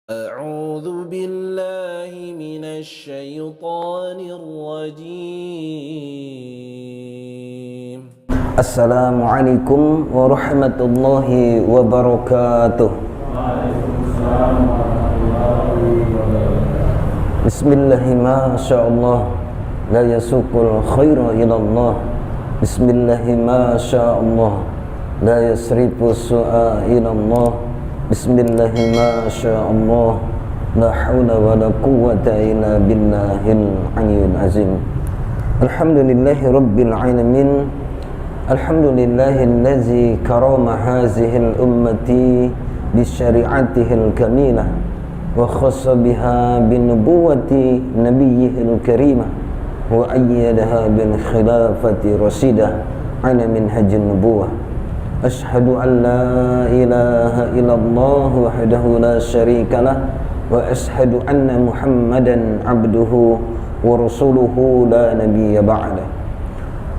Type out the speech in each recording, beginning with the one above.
أعوذ بالله من الشيطان الرجيم. Assalamualaikum warahmatullahi wabarakatuh. Bismillahi ma sya'allah la yasuqul khaira ilallah. Bismillahi ma sya'allah la yasrifu su'a ilallah. Bismillahi ma sya'allah la hawla wa la quwwata illa billahil aliyyil azim. Alhamdulillahi rabbil alamin. Alhamdulillahillazi karama hazihil ummati bisyari'atihil kamilah wa khassa biha binubuwati nabiyyihil karimah wa ayyadaha bil khilafati rasidah ala minhajin nubuwah. Ashhadu an la ilaha illallah wahdahu la syarikalah wa ashhadu anna Muhammadan abduhu wa rasuluhu la nabiyya ba'dah.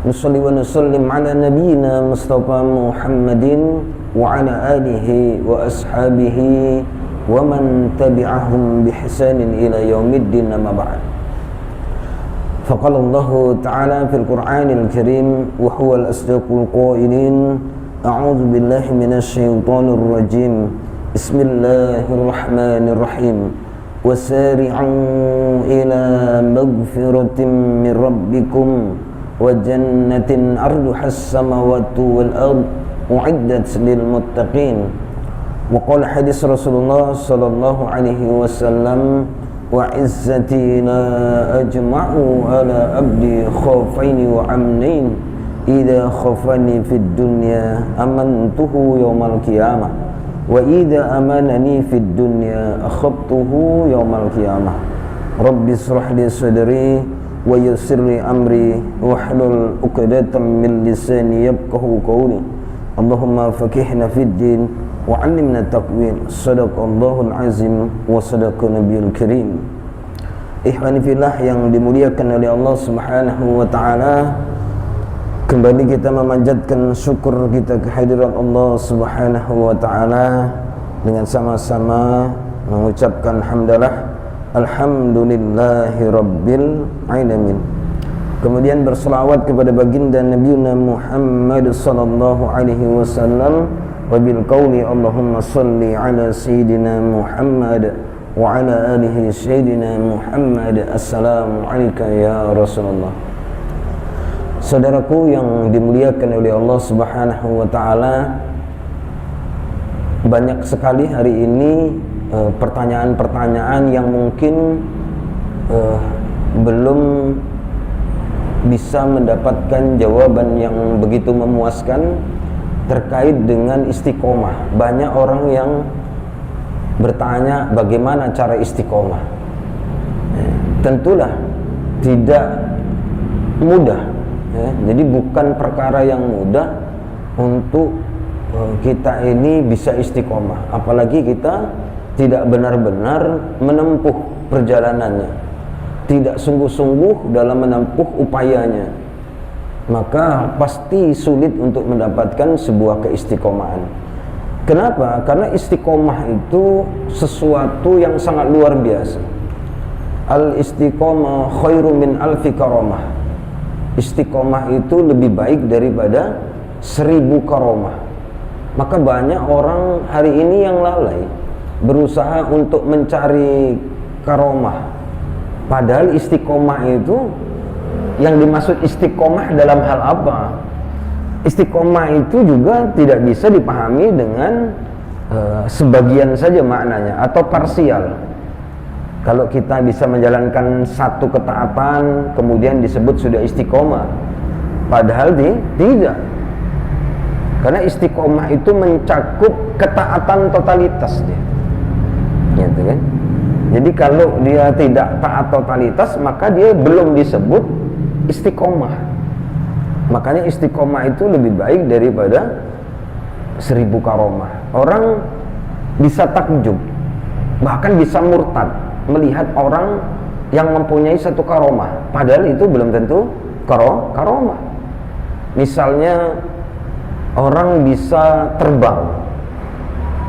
Nusalli wa nusallim ala nabiyyina Mustafa Muhammadin wa ala alihi wa ashabihi wa man tabi'ahum bihsanin ila yaumiddin, amma ba'd. Faqala Allah ta'ala fil Qur'anil Karim wa huwal asdaqul qailin. A'udzu billahi minasy syaithanir rajim. Bismillahirrahmanirrahim. Wasari'u ila maghfiratin min rabbikum wa jannatin arduha as-samawati wal ard u'iddat lil muttaqin. Wa qala hadis Rasulullah sallallahu alaihi wasallam, wa izzati la ajma'u ala abdi khawfaini wa amnain idza khafani fid dunya amantuhu yawmal qiyamah wa idza amanani fid dunya akhaftuhu yawmal qiyamah. Rabbi israh li sadri wa yassir li amri wahlul 'uqdatam min lisani yafqahu qawli. Allahumma faqihna fid din wa 'allimna taqwil. Shadaqallahul azim wa sadaqa nabiyul karim. Ikhwani fillah yang dimuliakan oleh Allah Subhanahu wa taala, kembali kita memanjatkan syukur kita kehadirat Allah Subhanahu wa taala dengan sama-sama mengucapkan hamdalah alhamdulillahi rabbil alamin. Kemudian berselawat kepada baginda Nabiuna Muhammad sallallahu alaihi wasallam wa bil qauli Allahumma shalli ala sayyidina Muhammad wa ala alihi sayyidina Muhammad. Assalamu alayka ya Rasulullah. Saudaraku yang dimuliakan oleh Allah Subhanahu wa taala, banyak sekali hari ini pertanyaan-pertanyaan yang mungkin belum bisa mendapatkan jawaban yang begitu memuaskan terkait dengan istiqomah. Banyak orang yang bertanya bagaimana cara istiqomah. Tentulah tidak mudah. Jadi bukan perkara yang mudah untuk kita ini bisa istiqomah, apalagi kita tidak benar-benar menempuh perjalanannya, tidak sungguh-sungguh dalam menempuh upayanya, maka pasti sulit untuk mendapatkan sebuah keistiqomahan. Kenapa? Karena istiqomah itu sesuatu yang sangat luar biasa. Al-istiqomah khairu min alfi karamah. Istiqomah itu lebih baik daripada 1000 karomah. Maka banyak orang hari ini yang lalai berusaha untuk mencari karomah, padahal istiqomah itu, yang dimaksud istiqomah dalam hal apa? Istiqomah itu juga tidak bisa dipahami dengan sebagian saja maknanya atau parsial. Kalau kita bisa menjalankan satu ketaatan kemudian disebut sudah istiqomah, padahal tidak. Karena istiqomah itu mencakup ketaatan totalitas dia. Gitu kan? Jadi kalau dia tidak taat totalitas, maka dia belum disebut istiqomah. Makanya istiqomah itu lebih baik daripada 1000 karomah. Orang bisa takjub, bahkan bisa murtad melihat orang yang mempunyai satu karomah, padahal itu belum tentu karomah. Misalnya orang bisa terbang,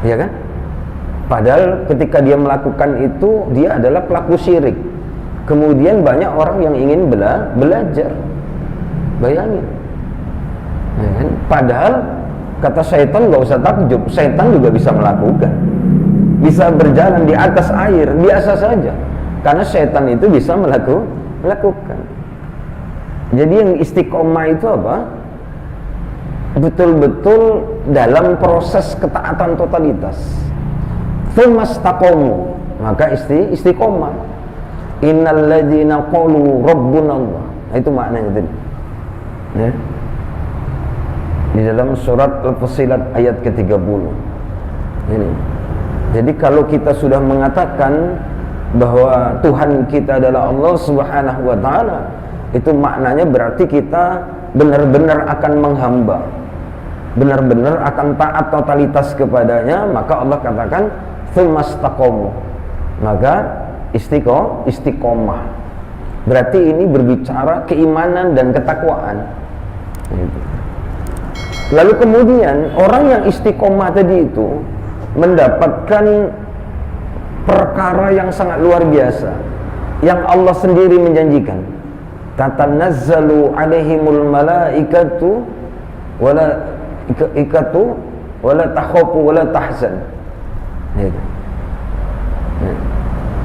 ya kan? Padahal ketika dia melakukan itu, dia adalah pelaku syirik. Kemudian banyak orang yang ingin belajar. Bayangin, ya kan? Padahal kata syaitan nggak usah takjub, syaitan juga bisa melakukan, bisa berjalan di atas air biasa saja, karena syaitan itu bisa melakukan. Jadi yang istiqomah itu apa? Betul-betul dalam proses ketaatan totalitas. Tsumastaqamu, maka istiqomah. Innal ladzina qalu rabbuna Allah. Itu maknanya tadi. Ya. Di dalam surat Al-Fussilat ayat ke-30. Ini. Jadi kalau kita sudah mengatakan bahwa Tuhan kita adalah Allah Subhanahu wa taala, itu maknanya berarti kita benar-benar akan menghamba, benar-benar akan taat totalitas kepadanya. Maka Allah katakan tsumastaqamu, maka istiqomah. Berarti ini berbicara keimanan dan ketakwaan. Lalu kemudian orang yang istiqomah tadi itu mendapatkan perkara yang sangat luar biasa yang Allah sendiri menjanjikan. Tatanazzalu alaihimul malaikatu wala takhafu wala tahzan.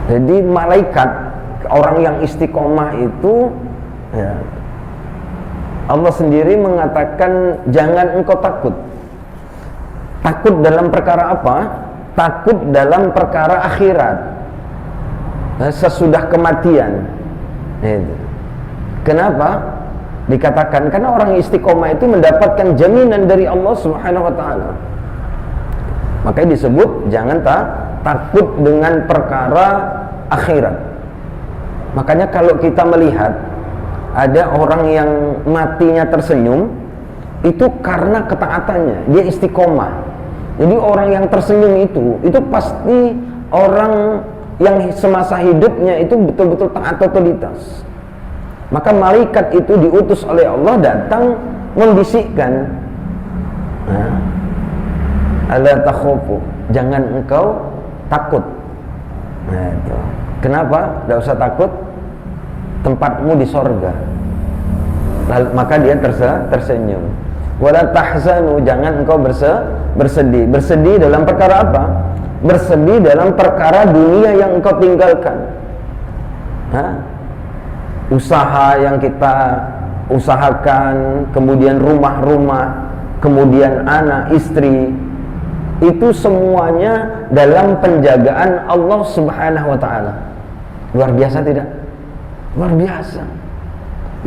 Jadi malaikat, orang yang istiqomah itu, ya, Allah sendiri mengatakan jangan engkau takut. Takut dalam perkara apa? Takut dalam perkara akhirat, sesudah kematian. Kenapa? Dikatakan karena orang istiqomah itu mendapatkan jaminan dari Allah Subhanahu wa taala. Makanya disebut jangan takut dengan perkara akhirat. Makanya kalau kita melihat ada orang yang matinya tersenyum, itu karena ketaatannya, dia istiqomah. Jadi orang yang tersenyum itu pasti orang yang semasa hidupnya itu betul-betul taat totalitas. Maka malaikat itu diutus oleh Allah datang membisikkan, ala takhafu, jangan engkau takut. Nah, itu. Kenapa? Tidak usah takut, tempatmu di sorga. Lalu, maka dia tersenyum. Wala tahzanu, jangan engkau bersedih. Bersedih dalam perkara apa? Bersedih dalam perkara dunia yang engkau tinggalkan. Usaha yang kita usahakan, kemudian rumah-rumah, kemudian anak, istri, itu semuanya dalam penjagaan Allah Subhanahu wa taala. Luar biasa tidak? Luar biasa.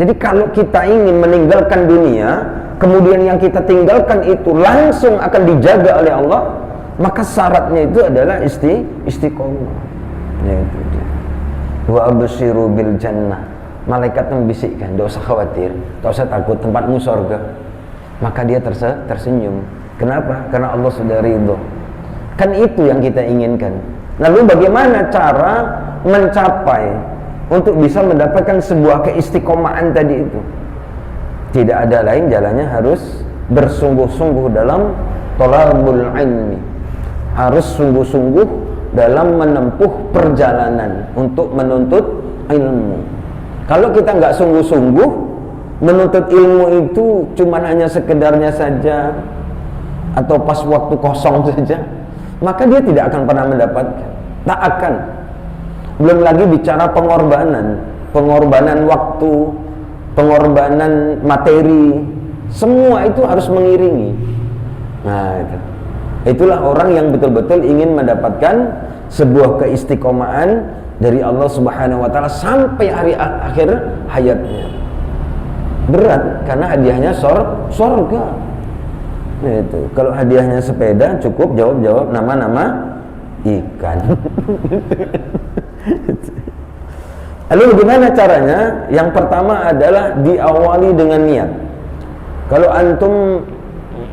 Jadi kalau kita ingin meninggalkan dunia, kemudian yang kita tinggalkan itu langsung akan dijaga oleh Allah, maka syaratnya itu adalah istiqomah. Yaitu dia. Wa abshiru bil jannah. Malaikat membisikkan, tidak usah khawatir, tidak usah takut, tempatmu surga. Maka dia tersenyum. Kenapa? Karena Allah sudah ridho. Kan itu yang kita inginkan. Lalu bagaimana cara mencapai untuk bisa mendapatkan sebuah keistiqomahan tadi itu? Tidak ada lain jalannya, harus bersungguh-sungguh dalam thalabul ilmi. Harus sungguh-sungguh dalam menempuh perjalanan untuk menuntut ilmu. Kalau kita nggak sungguh-sungguh menuntut ilmu itu cuman hanya sekedarnya saja, atau pas waktu kosong saja, maka dia tidak akan pernah mendapatkan. Tak akan. Belum lagi bicara pengorbanan waktu, pengorbanan materi, semua itu harus mengiringi. Nah, itulah orang yang betul-betul ingin mendapatkan sebuah keistiqomahan dari Allah Subhanahu wa taala sampai hari akhir hayatnya. Berat karena hadiahnya surga. Itu. Kalau hadiahnya sepeda cukup jawab nama-nama ikan. Lalu bagaimana caranya? Yang pertama adalah diawali dengan niat. Kalau antum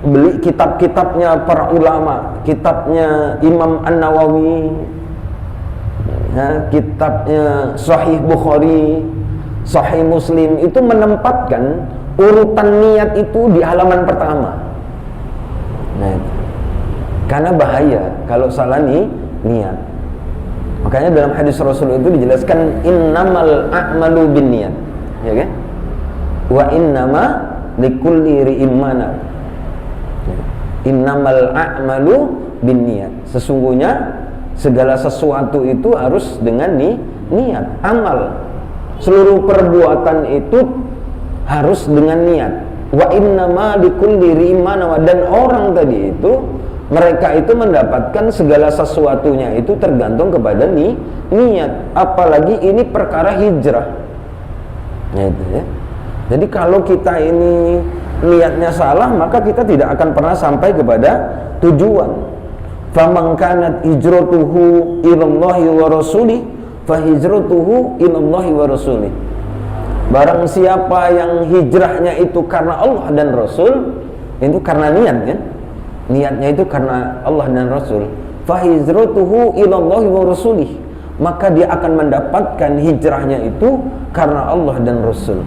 beli kitab-kitabnya para ulama, kitabnya Imam An-Nawawi, kitabnya Sahih Bukhari, Sahih Muslim, itu menempatkan urutan niat itu di halaman pertama. Nah, karena bahaya kalau salah niat. Makanya dalam hadis Rasul itu dijelaskan innamal a'malu binniyat, ya kan? Wa innama likulli ri'in mana. Innamal a'malu binniyat. Sesungguhnya segala sesuatu itu harus dengan niat, amal. Seluruh perbuatan itu harus dengan niat. Wa innama likulli ri'in mana. Dan orang tadi itu, mereka itu mendapatkan segala sesuatunya itu tergantung kepada niat. Apalagi ini perkara hijrah. Nah, itu ya. Jadi kalau kita ini niatnya salah, maka kita tidak akan pernah sampai kepada tujuan. Faman kanat hijratuhu ilallahi wa rasulih fa hijratuhu ilallahi wa rasulih. Barang siapa yang hijrahnya itu karena Allah dan Rasul, itu karena niat kan? Niatnya itu karena Allah dan Rasul. Fa hijratuhu ilallahi wa rasulih. Maka dia akan mendapatkan hijrahnya itu karena Allah dan Rasul.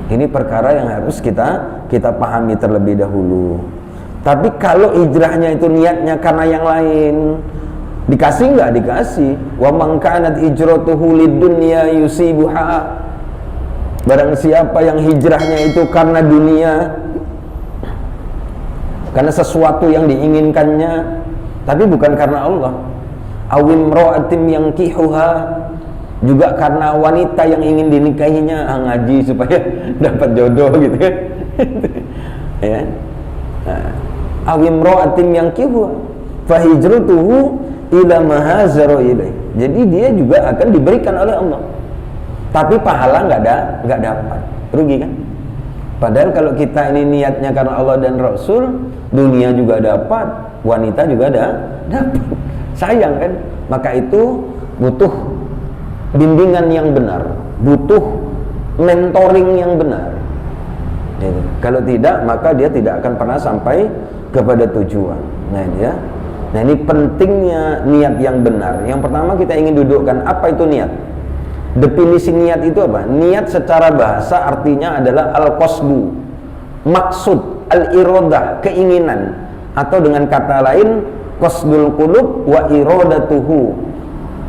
Ini perkara yang harus kita pahami terlebih dahulu. Tapi kalau hijrahnya itu niatnya karena yang lain, dikasih nggak? Dikasih. Wa man kanat hijratuhu lidunya yusibuha. Barang siapa yang hijrahnya itu karena dunia, karena sesuatu yang diinginkannya, tapi bukan karena Allah. Awim ro'atim yang kihuha, juga karena wanita yang ingin dinikahinya, ngaji supaya dapat jodoh gitu kan. Ya. Awim ro'atim yang kihuha fa hijratuhu ila ma hajara ilaih. Jadi dia juga akan diberikan oleh Allah. Tapi pahala nggak dapat, rugi kan? Padahal kalau kita ini niatnya karena Allah dan Rasul, dunia juga dapat, wanita juga dapat. Sayang kan? Maka itu butuh bimbingan yang benar, butuh mentoring yang benar. Gitu. Kalau tidak, maka dia tidak akan pernah sampai kepada tujuan. Nah ini ya. Nah ini pentingnya niat yang benar. Yang pertama kita ingin dudukkan apa itu niat. Definisi niat itu apa? Niat secara bahasa artinya adalah al-qasdu, maksud, al-iradah, keinginan, atau dengan kata lain qasdul qulub wa iradatuhu.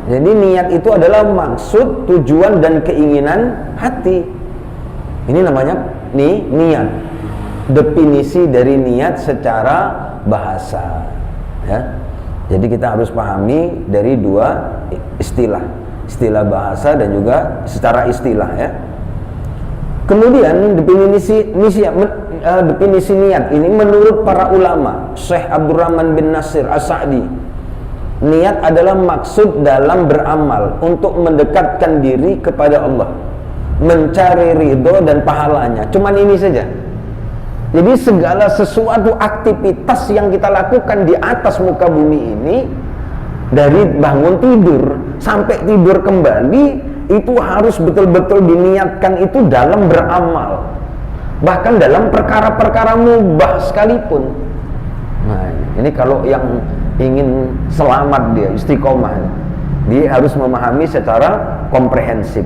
Jadi niat itu adalah maksud, tujuan dan keinginan hati. Ini namanya niat. Definisi dari niat secara bahasa, ya. Jadi kita harus pahami dari dua istilah bahasa dan juga secara istilah, ya. Kemudian definisi niat ini menurut para ulama, Syekh Abdurrahman bin Nasir As-Sa'di, niat adalah maksud dalam beramal untuk mendekatkan diri kepada Allah, mencari ridho dan pahalanya. Cuman ini saja. Jadi segala sesuatu aktivitas yang kita lakukan di atas muka bumi ini, dari bangun tidur sampai tidur kembali, itu harus betul-betul diniatkan itu dalam beramal, bahkan dalam perkara-perkara mubah sekalipun. Nah, ini kalau yang ingin selamat, dia istiqomah, dia harus memahami secara komprehensif,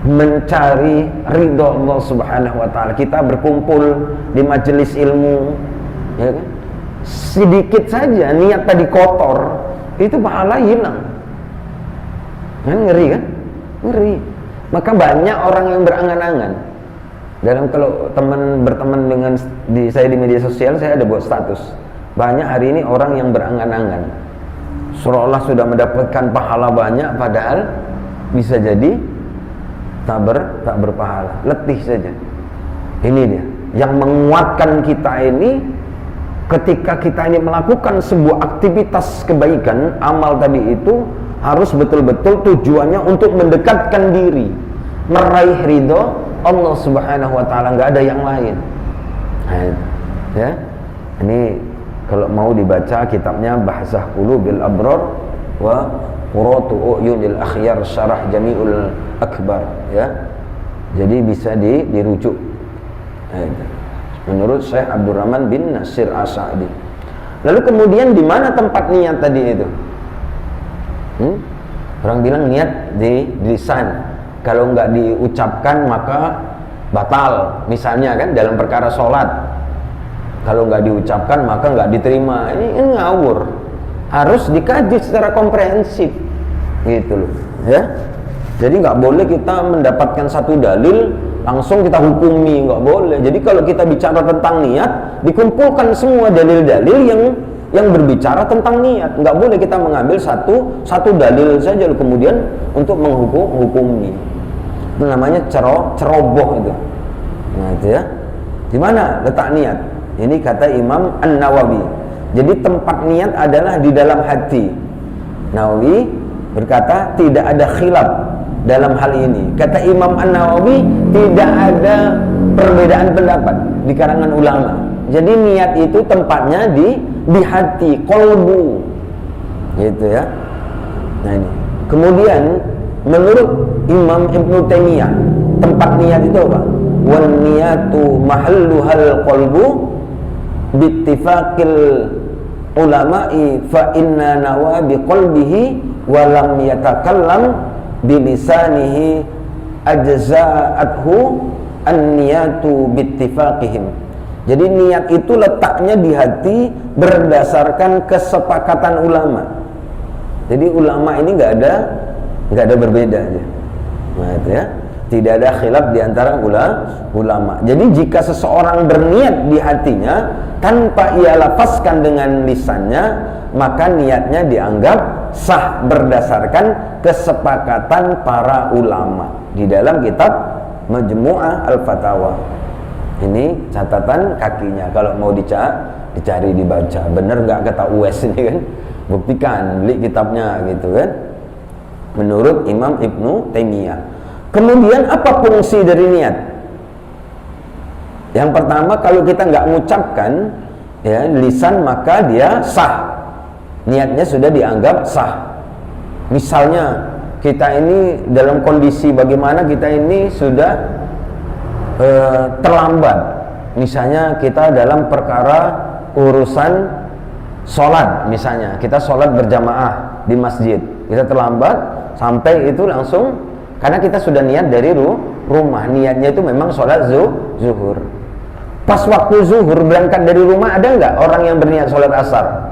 mencari ridho Allah Subhanahu wa ta'ala. Kita berkumpul di majelis ilmu, ya kan? Sedikit saja niat tadi kotor, itu pahala hilang. Kan ngeri kan? Ngeri. Maka banyak orang yang berangan-angan. Dalam kalau berteman dengan saya di media sosial, saya ada buat status. Banyak hari ini orang yang berangan-angan, seolah sudah mendapatkan pahala banyak, padahal bisa jadi tak berpahala, letih saja. Ini dia yang menguatkan kita ini. Ketika kita ini melakukan sebuah aktivitas kebaikan, amal tadi itu harus betul-betul tujuannya untuk mendekatkan diri, meraih ridho Allah Subhanahu wa ta'ala, nggak ada yang lain. Nah, ya, ini kalau mau dibaca kitabnya Bahsah Qulubil Abrar wa Qurratu Uyunil Akhyar Syarah Jami'ul Akbar, ya. Jadi bisa dirujuk. Nah, menurut Syekh Abdurrahman bin Nasir As-Sa'di. Lalu kemudian di mana tempat niat tadi itu? Orang bilang niat di lisan, kalau nggak diucapkan maka batal. Misalnya kan dalam perkara sholat, kalau nggak diucapkan maka nggak diterima. Ini ngawur. harus dikaji secara komprehensif, gitu loh, ya. Jadi nggak boleh kita mendapatkan satu dalil langsung kita hukumi, nggak boleh. Jadi kalau kita bicara tentang niat, dikumpulkan semua dalil-dalil yang berbicara tentang niat. Nggak boleh kita mengambil satu dalil saja kemudian untuk menghukumi. Itu namanya ceroboh itu. Nah itu ya. Di mana letak niat? Ini kata Imam An-Nawawi. Jadi tempat niat adalah di dalam hati. Nawawi berkata tidak ada khilaf dalam hal ini. Kata Imam An-Nawawi tidak ada perbedaan pendapat di kalangan ulama. Jadi niat itu tempatnya di hati, qalbu, gitu ya. Nah ini. Kemudian menurut Imam Ibnu Taimiyah tempat niat itu apa? Wal niyatu mahalluhal qalbu bittifaqil ulama'i fa inna nawa biqalbihi wa lam yatakallam bilisanihi ajza'athu an-niyatu bittifaqihim. Jadi niat itu letaknya di hati berdasarkan kesepakatan ulama. Jadi ulama ini nggak ada berbeda aja. Nah itu ya, tidak ada khilaf di antara ulama. Jadi jika seseorang berniat di hatinya tanpa ia lafazkan dengan lisannya, maka niatnya dianggap sah berdasarkan kesepakatan para ulama di dalam kitab Majmu'ah Al-Fatawa. Ini catatan kakinya, kalau mau dicari dibaca. Bener nggak kata Uwais ini kan? Buktikan, beli kitabnya gitu kan. Menurut Imam Ibnu Taimiyah. Kemudian apa fungsi dari niat? Yang pertama, kalau kita nggak mengucapkan ya lisan, maka dia sah. Niatnya sudah dianggap sah. Misalnya kita ini dalam kondisi bagaimana, kita ini sudah terlambat. Misalnya kita dalam perkara urusan sholat, misalnya kita sholat berjamaah di masjid, kita terlambat sampai itu langsung, karena kita sudah niat dari rumah, niatnya itu memang sholat zuhur. Pas waktu zuhur berangkat dari rumah, ada nggak orang yang berniat sholat asar?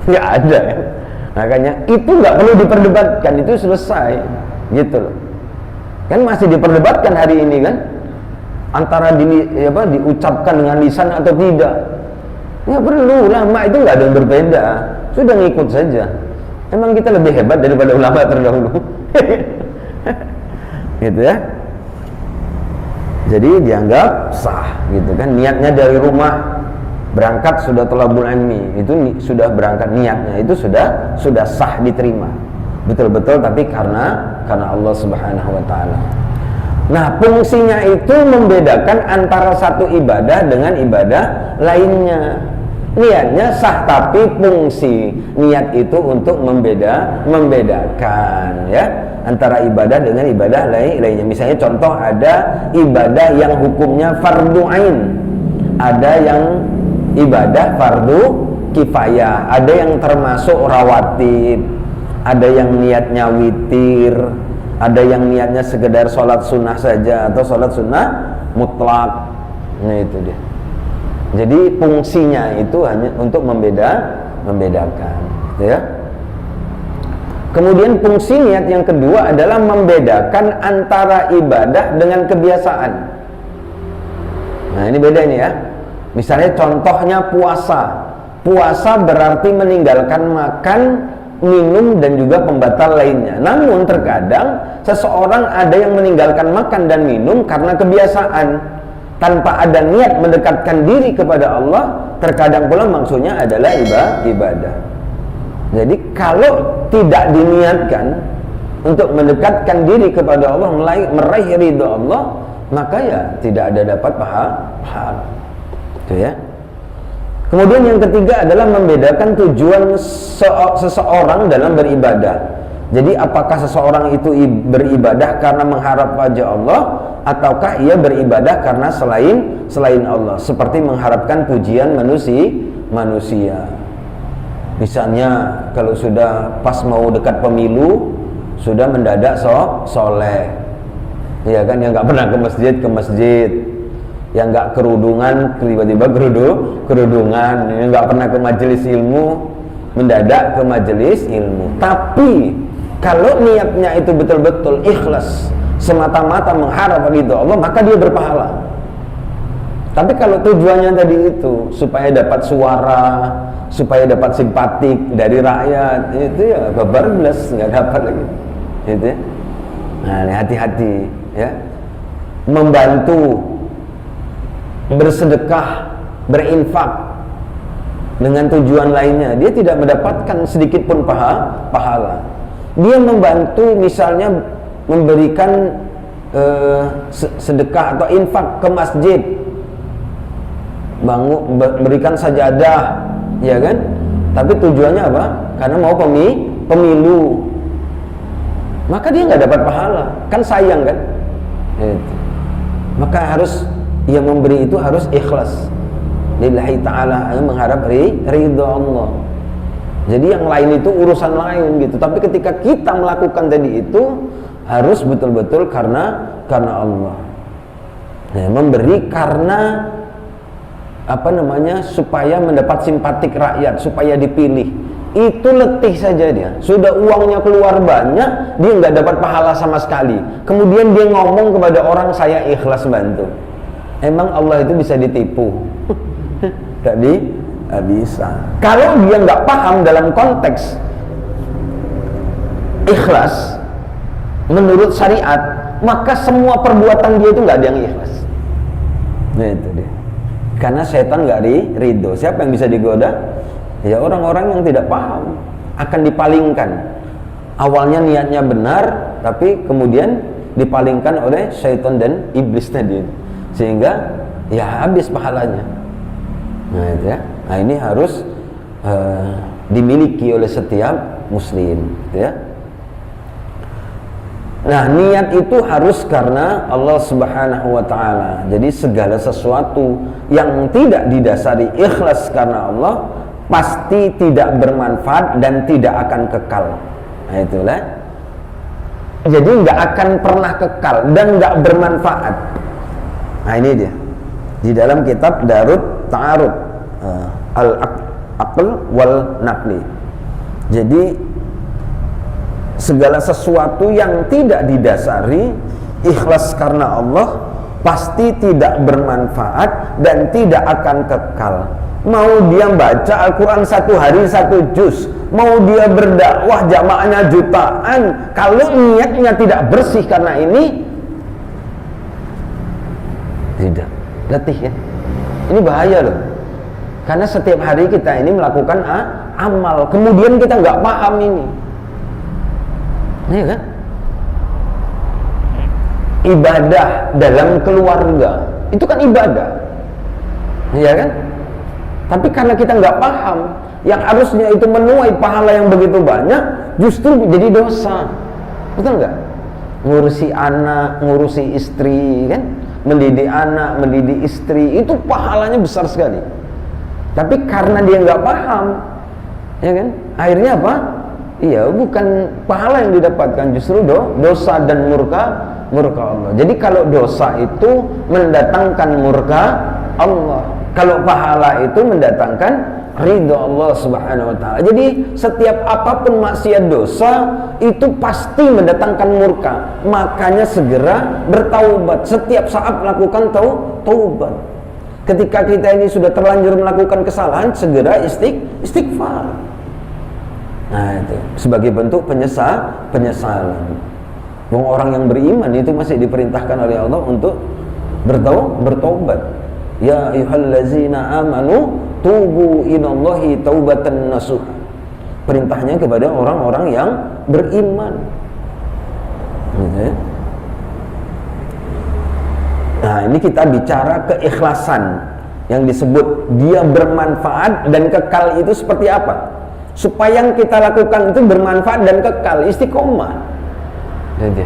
Nggak ada ya. Makanya itu nggak perlu diperdebatkan, itu selesai gitu loh. Kan masih diperdebatkan hari ini kan, antara diucapkan dengan lisan atau tidak. Nggak perlu, ulama itu nggak ada yang berbeda, sudah ngikut saja. Emang kita lebih hebat daripada ulama terdahulu. Gitu ya. Jadi dianggap sah gitu kan, niatnya dari rumah berangkat sudah thalabul ilmi, itu sudah berangkat, niatnya itu sudah sah, diterima betul-betul, tapi karena Allah Subhanahu wa taala. Nah, fungsinya itu membedakan antara satu ibadah dengan ibadah lainnya. Niatnya sah, tapi fungsi niat itu untuk membedakan ya antara ibadah dengan ibadah lainnya. Misalnya contoh, ada ibadah yang hukumnya fardu ain, ada yang ibadah fardu kifayah, ada yang termasuk rawatib, ada yang niatnya witir, ada yang niatnya sekedar sholat sunnah saja atau sholat sunnah mutlak. Nah itu dia. Jadi fungsinya itu hanya untuk membedakan, gitu ya. Kemudian fungsi niat yang kedua adalah membedakan antara ibadah dengan kebiasaan. Nah ini beda ini ya. Misalnya contohnya puasa. Puasa berarti meninggalkan makan, minum dan juga pembatal lainnya. Namun terkadang seseorang ada yang meninggalkan makan dan minum karena kebiasaan, tanpa ada niat mendekatkan diri kepada Allah. Terkadang pula maksudnya adalah ibadah. Jadi kalau tidak diniatkan untuk mendekatkan diri kepada Allah, meraih ridha Allah, maka ya tidak ada dapat pahala. Itu ya. Kemudian yang ketiga adalah membedakan tujuan seseorang dalam beribadah. Jadi apakah seseorang itu beribadah karena mengharap wajah Allah, ataukah ia beribadah karena selain Allah, seperti mengharapkan pujian manusia. Misalnya kalau sudah pas mau dekat pemilu, sudah mendadak soleh, ya kan, yang nggak pernah ke masjid, yang nggak kerudungan tiba-tiba kerudungan, yang nggak pernah ke majelis ilmu mendadak ke majelis ilmu. Tapi kalau niatnya itu betul-betul ikhlas, semata-mata mengharap ridho Allah, maka dia berpahala. Tapi kalau tujuannya tadi itu supaya dapat suara, supaya dapat simpatik dari rakyat, itu ya bablas, nggak dapat lagi. Gitu ya. Nah, hati-hati ya. Membantu, bersedekah, berinfak dengan tujuan lainnya, dia tidak mendapatkan sedikit pun pahala. Dia membantu misalnya memberikan sedekah atau infak ke masjid, berikan sajadah, ya kan? Tapi tujuannya apa? Karena mau pemilu, maka dia nggak dapat pahala, kan sayang kan? Gitu. Maka harus yang memberi itu harus ikhlas, lillahi ta'ala, mengharap ridho Allah. Jadi yang lain itu urusan lain gitu. Tapi ketika kita melakukan tadi itu harus betul-betul karena Allah. Nah, memberi karena supaya mendapat simpatik rakyat, supaya dipilih, itu letih saja dia. Sudah uangnya keluar banyak, dia nggak dapat pahala sama sekali. Kemudian dia ngomong kepada orang, saya ikhlas bantu. Emang Allah itu bisa ditipu? Gak bisa. Kalau dia nggak paham dalam konteks ikhlas menurut syariat, maka semua perbuatan dia itu nggak ada yang ikhlas. Nah itu dia. Karena setan nggak ridho. Siapa yang bisa digoda? Ya orang-orang yang tidak paham, akan dipalingkan. Awalnya niatnya benar, tapi kemudian dipalingkan oleh syaitan dan iblis tadi, sehingga ya habis pahalanya. Nah, itu ya. Nah ini harus dimiliki oleh setiap muslim, gitu ya. Nah, niat itu harus karena Allah Subhanahu wa ta'ala. Jadi segala sesuatu yang tidak didasari ikhlas karena Allah pasti tidak bermanfaat dan tidak akan kekal. Nah, itulah. Jadi nggak akan pernah kekal dan nggak bermanfaat. Nah, ini dia. Di dalam kitab Darut Ta'arud Al-Aql wal Naqli. Jadi segala sesuatu yang tidak didasari ikhlas karena Allah pasti tidak bermanfaat dan tidak akan kekal. Mau dia baca Al-Quran 1 hari 1 juz, mau dia berdakwah jamaahnya jutaan, kalau niatnya tidak bersih karena ini, tidak, letih ya. Ini bahaya loh. Karena setiap hari kita ini melakukan amal, kemudian kita nggak paham ini. Iya kan? Ibadah dalam keluarga itu kan ibadah, iya kan? Tapi karena kita nggak paham, yang harusnya itu menuai pahala yang begitu banyak, justru jadi dosa, betul nggak? Ngurusi anak, ngurusi istri, kan? Mendidik anak, mendidik istri, itu pahalanya besar sekali. Tapi karena dia nggak paham, ya kan? Akhirnya apa? Iya, bukan pahala yang didapatkan, justru dosa dan murka Allah. Jadi kalau dosa itu mendatangkan murka Allah, kalau pahala itu mendatangkan ridho Allah Subhanahu wa ta'ala. Jadi setiap apapun maksiat dosa itu pasti mendatangkan murka. Makanya segera bertaubat. Setiap saat melakukan taubat. Ketika kita ini sudah terlanjur melakukan kesalahan, segera istighfar. Nah itu sebagai bentuk penyesalan. Orang yang beriman itu masih diperintahkan oleh Allah untuk bertaubat. Ya ayyuhallazina amanu tubu inallahi taubatan nasuha. Perintahnya kepada orang-orang yang beriman. Gitu ya. Nah ini kita bicara keikhlasan yang disebut dia bermanfaat dan kekal itu seperti apa? Supaya yang kita lakukan itu bermanfaat dan kekal, istiqomah. Gitu.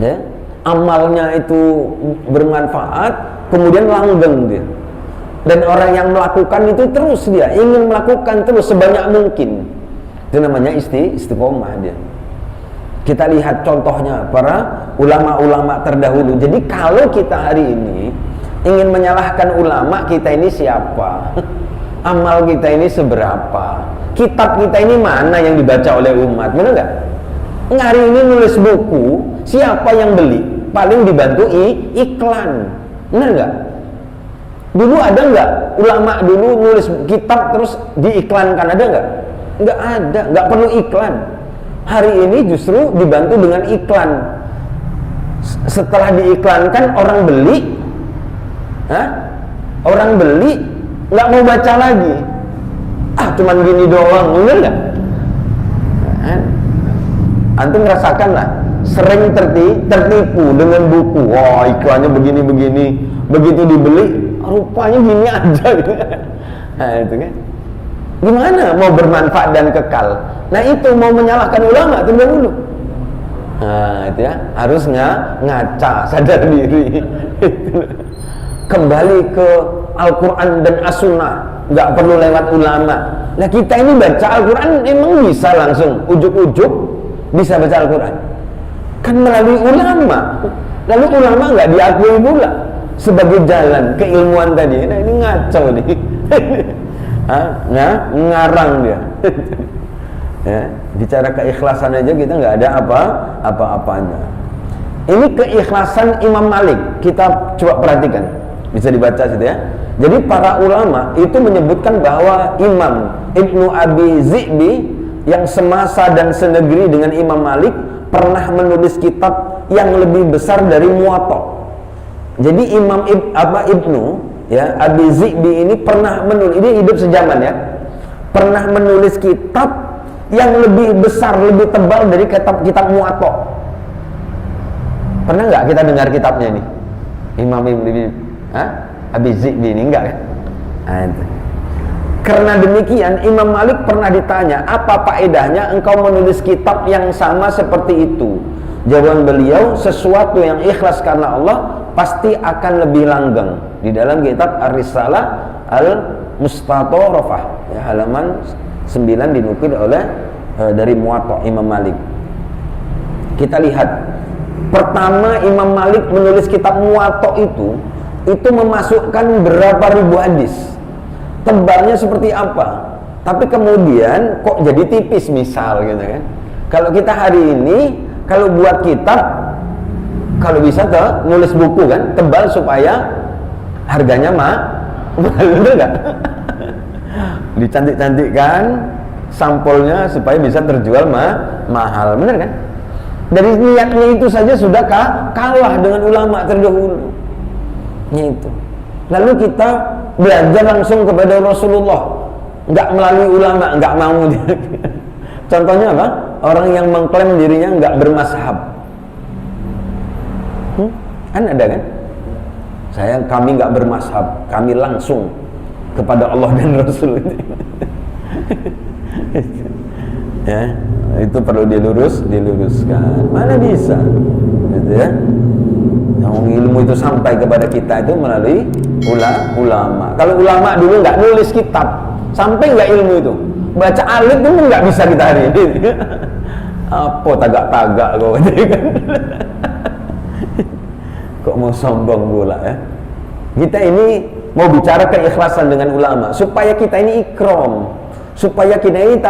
Ya, amalnya itu bermanfaat, kemudian langgeng dia. Dan orang yang melakukan itu terus dia ingin melakukan terus sebanyak mungkin. Itu namanya istiqomah dia. Kita lihat contohnya para ulama-ulama terdahulu. Jadi kalau kita hari ini ingin menyalahkan ulama, kita ini siapa? Amal kita ini seberapa? kitab kita ini mana yang dibaca oleh umat, benar nggak? Hari ini nulis buku, siapa yang beli? Paling dibantu iklan, benar nggak? Dulu ada nggak ulama dulu nulis kitab terus diiklankan, ada nggak? Nggak ada, nggak perlu iklan. Hari ini justru dibantu dengan iklan. Setelah diiklankan orang beli, orang beli nggak mau baca lagi. Cuman gini doang, bener nggak? Antum rasakan lah, sering tertipu dengan buku. Wah, iklannya begini-begini, begitu dibeli rupanya gini aja. Nah itu kan, gimana mau bermanfaat dan kekal? Nah itu mau menyalahkan ulama terdahulu. Nah itu ya, harusnya ngaca, sadar diri. Kembali ke Al-Quran dan As-Sunnah, nggak perlu lewat ulama. Nah kita ini baca Al-Quran emang bisa langsung ujuk-ujuk bisa baca Al-Quran? Kan melalui ulama. Lalu ulama nggak diakui pula sebagai jalan keilmuan tadi. Nah ini ngaco nih. Ngarang dia. Ya, bicara keikhlasan aja kita nggak ada apa-apanya. Ini keikhlasan Imam Malik, kita coba perhatikan, bisa dibaca situ ya. Jadi para ulama itu menyebutkan bahwa Imam Ibnu Abi Zi'bi yang semasa dan senegeri dengan Imam Malik pernah menulis kitab yang lebih besar dari Muwatta. Jadi Imam Ibnu ya Abi Zi'bi ini pernah menulis, ini hidup sejaman ya, pernah menulis kitab yang lebih besar, lebih tebal dari kitab Muwatta. Pernah nggak kita dengar kitabnya nih? Imam Ibnu Abi Zi'bi ini enggak kan? Nah, itu. Karena demikian Imam Malik pernah ditanya, apa faedahnya engkau menulis kitab yang sama seperti itu? Jawaban beliau, sesuatu yang ikhlas karena Allah pasti akan lebih langgeng. Di dalam kitab Ar-Risalah Al-Mustatorofah ya, halaman 9 dinukil oleh dari Muwatta Imam Malik. Kita lihat, pertama Imam Malik menulis kitab Muwatta itu memasukkan berapa ribu hadis, tebalnya seperti apa, tapi kemudian kok jadi tipis misal gitu kan. Kalau kita hari ini kalau buat kitab, kalau bisa nulis buku kan tebal supaya harganya mahal, bener nggak? Dicantik-cantikkan sampulnya supaya bisa terjual mahal, bener kan? Dari niatnya itu saja sudah kalah dengan ulama terdahulu. Itu. Lalu kita belajar langsung kepada Rasulullah, nggak melalui ulama, nggak mau. Contohnya apa? Orang yang mengklaim dirinya nggak bermazhab. Kan ada kan? Kami nggak bermazhab, kami langsung kepada Allah dan Rasul. Ya, itu perlu diluruskan. Mana bisa? Gitu ya. Yang ilmu itu sampai kepada kita itu melalui ulama. Kalau ulama dulu nggak nulis kitab, sampai nggak ilmu itu. Baca alif itu nggak bisa kita hari ini. Apa tagak-tagak kok? Kok mau sombong pula ya? Kita ini mau bicara keikhlasan dengan ulama supaya kita ini ikram, supaya kita ini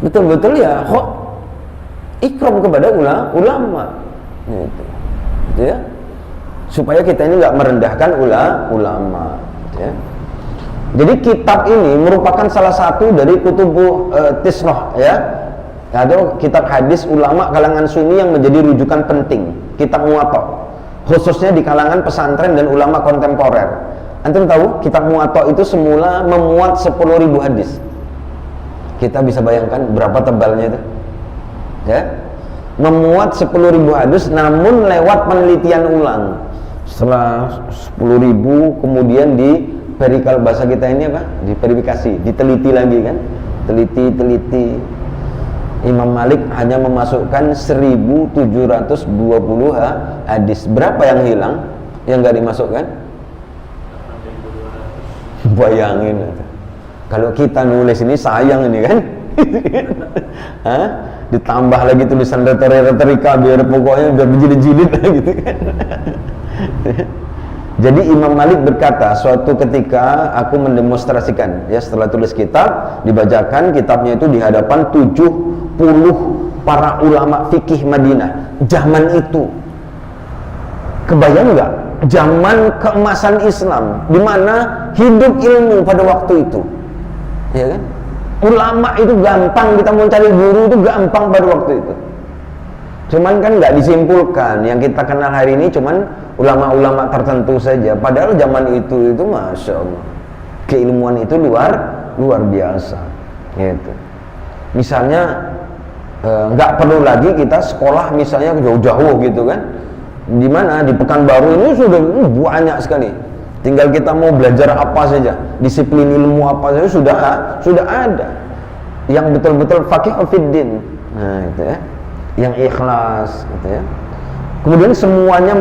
betul-betul ya kok ikram kepada ulama. Gitu ya, supaya kita ini nggak merendahkan ulama. Gitu ya. Jadi kitab ini merupakan salah satu dari kutubu tisroh ya, atau kitab hadis ulama kalangan Sunni yang menjadi rujukan penting. Kitab Muwatta, khususnya di kalangan pesantren dan ulama kontemporer. Antum tahu kitab Muwatta itu semula memuat 10.000 hadis. Kita bisa bayangkan berapa tebalnya itu, ya? Memuat 10.000 hadis, namun lewat penelitian ulang. Setelah 10.000 kemudian di perikal bahasa kita ini apa? Diverifikasi, diteliti lagi kan? Teliti. Imam Malik hanya memasukkan 1.720 hadis. Berapa yang hilang? Yang nggak dimasukkan? Bayangin. Kalau kita nulis ini sayang ini kan? Ditambah lagi tulisan retorika biar pokoknya biar berjilid-jilid gitu kan. Jadi Imam Malik berkata, suatu ketika aku mendemonstrasikan, ya, setelah tulis kitab, dibacakan kitabnya itu di hadapan 70 para ulama fikih Madinah. Zaman itu, kebayang nggak? Zaman keemasan Islam, di mana hidup ilmu pada waktu itu, ya kan? Ulama itu gampang, kita mau cari guru itu gampang pada waktu itu. Cuman kan nggak disimpulkan, yang kita kenal hari ini cuman ulama-ulama tertentu saja. Padahal zaman itu masya Allah, keilmuan itu luar biasa. Gitu. Misalnya nggak perlu lagi kita sekolah misalnya jauh-jauh gitu kan. Di mana di Pekanbaru ini sudah banyak sekali. Tinggal kita mau belajar apa saja, disiplin ilmu apa saja sudah ada. Yang betul-betul faqih fiddin. Nah, itu ya. Yang ikhlas gitu ya. Kemudian semuanya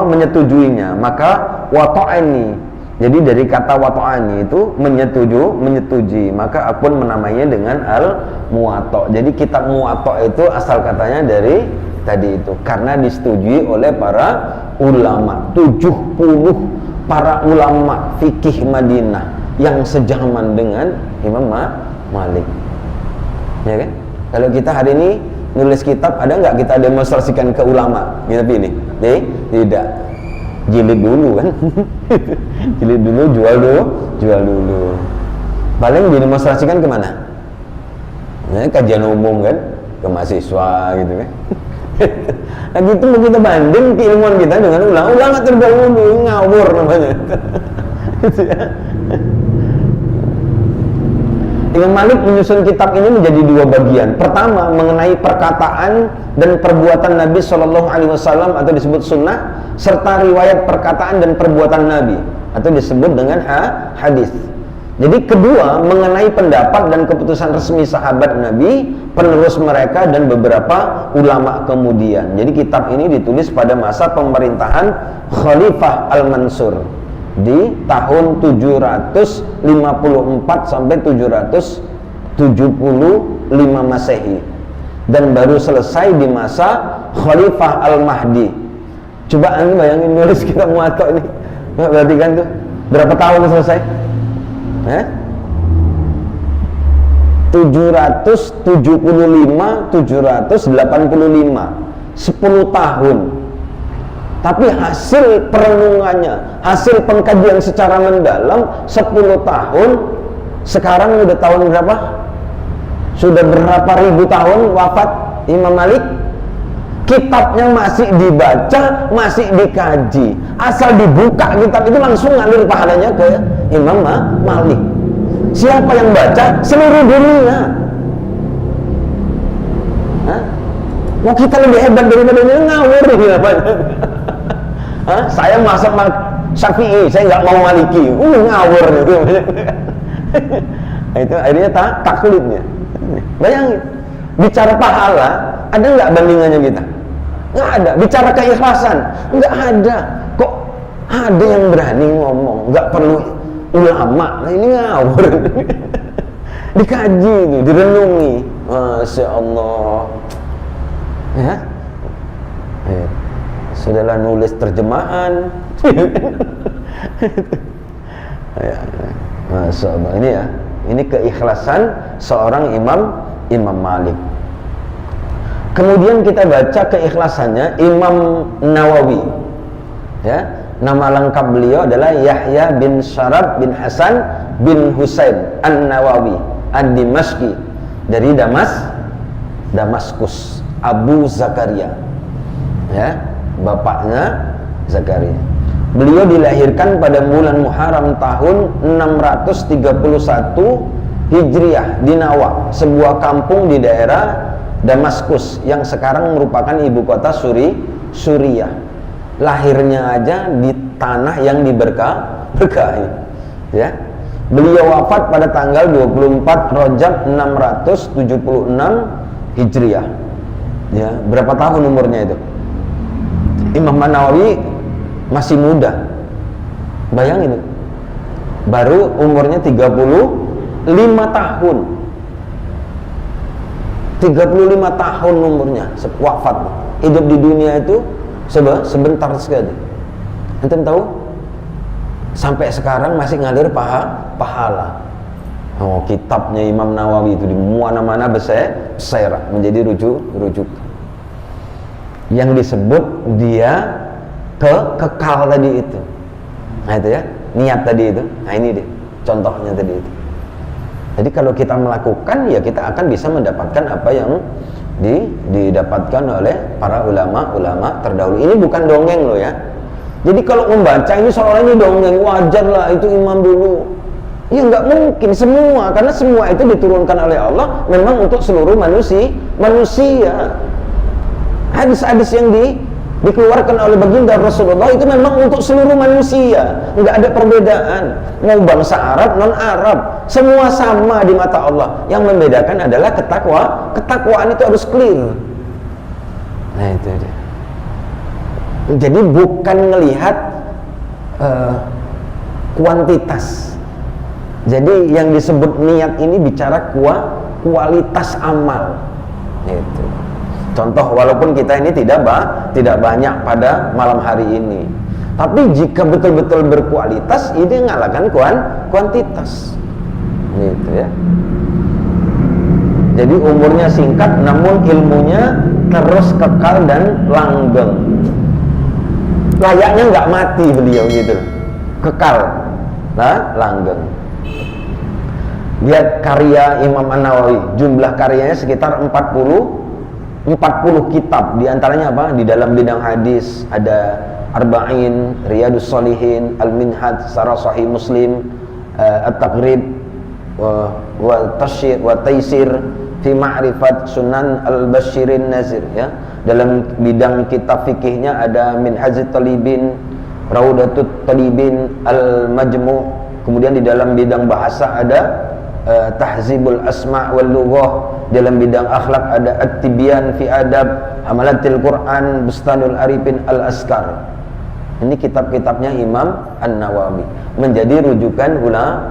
menyetujuinya, maka wata'ani. Jadi dari kata wata'ani itu menyetujui, maka aku pun menamainya dengan al-muwatta'. Jadi kitab muwatta' itu asal katanya dari tadi itu, karena disetujui oleh para ulama, 70 para ulama fikih Madinah yang sejaman dengan Imam Malik. Ya kan? Kalau kita hari ini nulis kitab, ada nggak kita demonstrasikan ke ulama? Tapi ini, tidak. Jilid dulu kan, jilid dulu, jual dulu. Paling didemonstrasikan kemana? Nah, kajian umum kan, ke mahasiswa gitu kan. Nah gitu mau kita banding keilmuan kita dengan ulama terdahulu, ngawur namanya. Gitu ya. Imam Malik menyusun kitab ini menjadi dua bagian. Pertama, mengenai perkataan dan perbuatan Nabi Shallallahu Alaihi Wasallam atau disebut sunnah, serta riwayat perkataan dan perbuatan Nabi atau disebut dengan hadis. Jadi kedua, mengenai pendapat dan keputusan resmi sahabat Nabi, penerus mereka dan beberapa ulama kemudian. Jadi kitab ini ditulis pada masa pemerintahan Khalifah Al-Mansur di tahun 754 sampai 775 Masehi, dan baru selesai di masa Khalifah Al-Mahdi. Coba Anda bayangin nulis kitab Muwatta ini, berarti kan tuh berapa tahun selesai? 775, 785, 10 tahun. Tapi hasil perenungannya, hasil pengkajian secara mendalam 10 tahun. Sekarang udah tahun berapa? Sudah berapa ribu tahun wafat Imam Malik? Kitabnya masih dibaca, masih dikaji. Asal dibuka kitab itu langsung ngalir pahalanya ke Imam Malik. Siapa yang baca? Seluruh dunia. Mau kita lebih hebat daripada ini, ngawur nih namanya. Saya masuk Syafi'i, saya nggak mau Maliki. Ngawur nih. Nah, itu akhirnya taklidnya. Bayangin, bicara pahala, ada nggak bandingannya kita? Nggak ada. Bicara keikhlasan, nggak ada. Kok ada yang berani ngomong? Nggak perlu ulama. Nah, ini ngawur. Dikaji itu, direnungi. Masya Allah. Ya, sudahlah nulis terjemahan. Masya Allah, ini ya, ini keikhlasan seorang Imam Malik. Kemudian kita baca keikhlasannya Imam Nawawi. Ya, nama lengkap beliau adalah Yahya bin Syarab bin Hasan bin Husain An-Nawawi Ad-Dimashqi, dari Damaskus. Abu Zakaria, ya, bapaknya Zakaria. Beliau dilahirkan pada bulan Muharram tahun 631 Hijriah di Nawa, sebuah kampung di daerah Damaskus yang sekarang merupakan ibu kota Suriah. Lahirnya aja di tanah yang diberkahi, ya. Beliau wafat pada tanggal 24 Rajab 676 Hijriah. Ya, berapa tahun umurnya itu? Imam Nawawi masih muda. Bayangin, baru umurnya 35 tahun. 35 tahun umurnya wafat. Hidup di dunia itu sebentar sekali. Antum tahu? Sampai sekarang masih ngalir pahala. Oh, kitabnya Imam Nawawi itu di mana-mana besar menjadi rujuk. Yang disebut dia kekal tadi itu. Nah itu ya, niat tadi itu. Nah ini deh, contohnya tadi itu. Jadi kalau kita melakukan, ya kita akan bisa mendapatkan apa yang didapatkan oleh para ulama terdahulu. Ini bukan dongeng loh ya. Jadi kalau membaca ini seolah ini dongeng, wajar lah itu imam dulu. Ya nggak mungkin semua, karena semua itu diturunkan oleh Allah memang untuk seluruh manusia. Hadis-hadis yang dikeluarkan oleh baginda Rasulullah itu memang untuk seluruh manusia, nggak ada perbedaan. Mau bangsa Arab, non Arab, semua sama di mata Allah. Yang membedakan adalah ketakwaan itu harus clear. Nah itu dia. Jadi bukan melihat kuantitas. Jadi yang disebut niat ini bicara kualitas amal. Itu. Contoh, walaupun kita ini tidak banyak pada malam hari ini, tapi jika betul-betul berkualitas, ini mengalahkan kuantitas. Gitu ya. Jadi umurnya singkat, namun ilmunya terus kekal dan langgeng. Layaknya nggak mati beliau gitu, kekal, langgeng. Lihat karya Imam An-Nawawi, jumlah karyanya sekitar 40 kitab, diantaranya apa? Di dalam bidang hadis ada Arba'in, Riyadus Shalihin, Al-Minhaj, Sarah Sahih Muslim, At-Taqrib, wa Tashir, wa Taisir fi Ma'rifat Sunan Al-Bashirin Nazir ya. Dalam bidang kitab fikihnya ada Minhajut Talibin, Raudatut Talibin, Al-Majmu'. Kemudian di dalam bidang bahasa ada Tahzibul Asma' wal Lughah. Dalam bidang akhlak ada At-Tibyan fi Adab, Hamalatil Quran, Bustanul Arifin, Al-Askar. Ini kitab-kitabnya Imam An-Nawawi, menjadi rujukan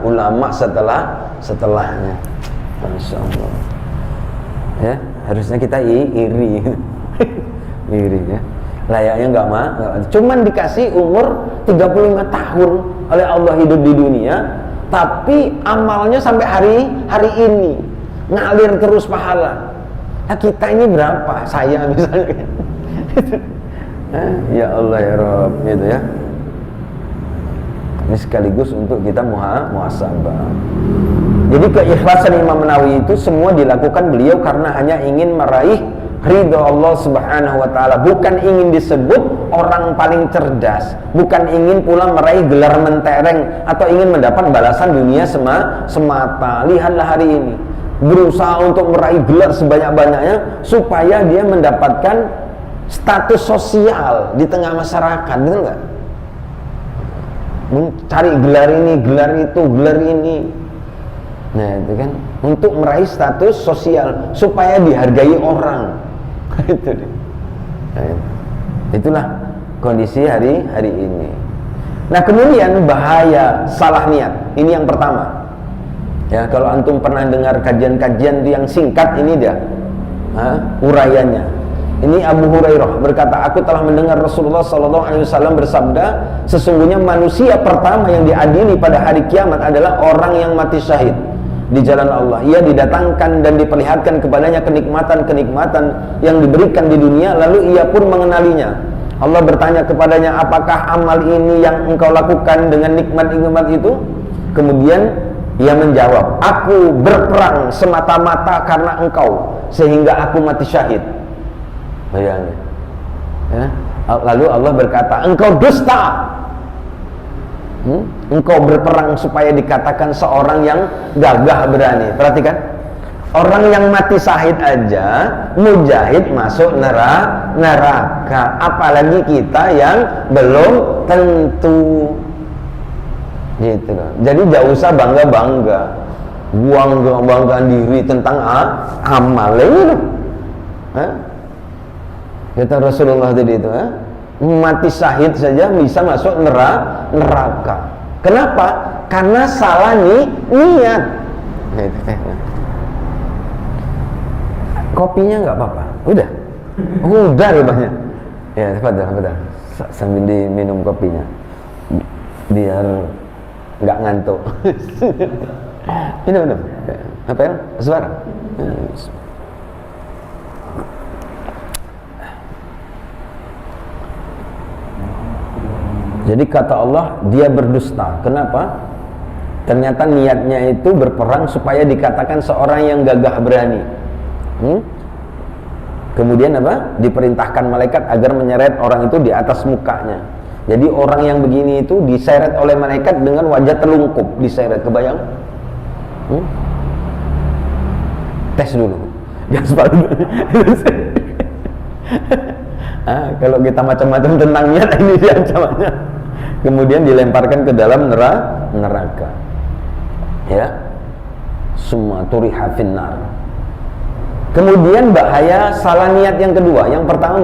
ulama setelahnya. Masya Allah. Ya, harusnya kita iri. Iri ya. Layaknya enggak cuman dikasih umur 35 tahun oleh Allah hidup di dunia, tapi amalnya sampai hari ini ngalir terus pahala. Nah, kita ini berapa? Saya misalnya. Ya Allah ya Rabb, gitu ya. Ini sekaligus untuk kita muhasabah. Jadi keikhlasan Imam Nawawi itu semua dilakukan beliau karena hanya ingin meraih ridha Allah Subhanahu wa taala, bukan ingin disebut orang paling cerdas, bukan ingin pula meraih gelar mentereng atau ingin mendapat balasan dunia semata. Lihatlah hari ini, berusaha untuk meraih gelar sebanyak-banyaknya supaya dia mendapatkan status sosial di tengah masyarakat, betul nggak? Cari gelar ini, gelar itu, gelar ini. Nah itu kan untuk meraih status sosial supaya dihargai orang. Itu dia. Nah, itulah kondisi hari ini. Nah kemudian bahaya salah niat. Ini yang pertama. Ya, kalau antum pernah dengar kajian-kajian yang singkat, ini dia uraiannya. Ini Abu Hurairah berkata, aku telah mendengar Rasulullah SAW bersabda, sesungguhnya manusia pertama yang diadili pada hari kiamat adalah orang yang mati syahid di jalan Allah. Ia didatangkan dan diperlihatkan kepadanya kenikmatan-kenikmatan yang diberikan di dunia, lalu ia pun mengenalinya. Allah bertanya kepadanya, apakah amal ini yang engkau lakukan dengan nikmat-nikmat itu? Kemudian ia menjawab, aku berperang semata-mata karena engkau sehingga aku mati syahid. Bayangin ya? Lalu Allah berkata, engkau dusta. Engkau berperang supaya dikatakan seorang yang gagah berani. Perhatikan, orang yang mati syahid aja mujahid masuk neraka, apalagi kita yang belum tentu. Gitu loh. Jadi gak usah bangga-bangga, banggaan diri tentang amal ini loh. Kata Rasulullah tadi itu, mati syahid saja bisa masuk neraka. Kenapa? Karena salah niat. Kopinya nggak apa-apa? Udah rupanya. Ya, betul. Sambil diminum kopinya. biar nggak ngantuk. Minum. Apa ya? Suara. Jadi kata Allah, dia berdusta. Kenapa? Ternyata niatnya itu berperang supaya dikatakan seorang yang gagah berani. Kemudian apa? Diperintahkan malaikat agar menyeret orang itu di atas mukanya. Jadi orang yang begini itu diseret oleh malaikat dengan wajah telungkup, diseret, kebayang? Tes dulu. Gaspar dulu. Kalau kita macam-macam tentang niat, ini dia ancamannya. Kemudian dilemparkan ke dalam neraka. Ya. Semua turiha finnar. Kemudian bahaya salah niat yang kedua. Yang pertama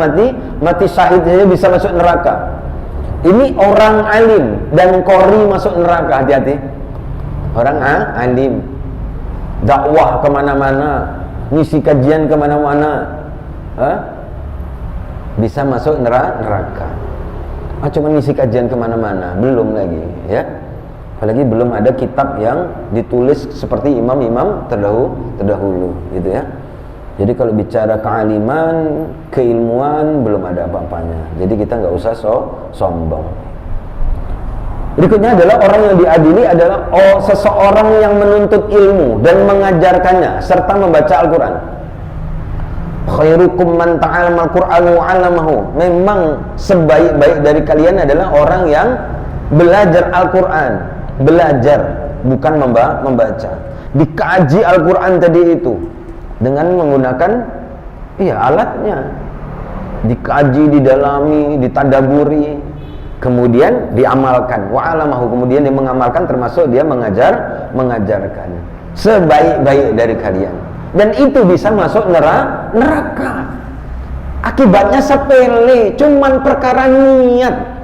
mati syahid saja bisa masuk neraka. Ini orang alim dan qori masuk neraka, hati-hati. Orang alim, dakwah kemana-mana, ngisi kajian kemana-mana, bisa masuk neraka. Cuma ngisi kajian kemana-mana, belum lagi, ya. Apalagi belum ada kitab yang ditulis seperti imam-imam terdahulu, gitu ya. Jadi kalau bicara kealiman, keilmuan, belum ada apa-apanya. Jadi kita nggak usah sombong. Berikutnya adalah orang yang diadili adalah seseorang yang menuntut ilmu dan mengajarkannya serta membaca Al-Quran. Khairukum man ta'allama al-Qur'an wa 'allamahu. Memang sebaik-baik dari kalian adalah orang yang belajar Al-Quran, belajar, bukan membaca. Dikaji Al-Quran tadi itu dengan menggunakan alatnya, dikaji, didalami, ditadaburi, kemudian diamalkan. Wa 'allamahu, kemudian dia mengamalkan, termasuk dia mengajarkan. Sebaik-baik dari kalian, dan itu bisa masuk neraka. Akibatnya sepele, cuman perkara niat.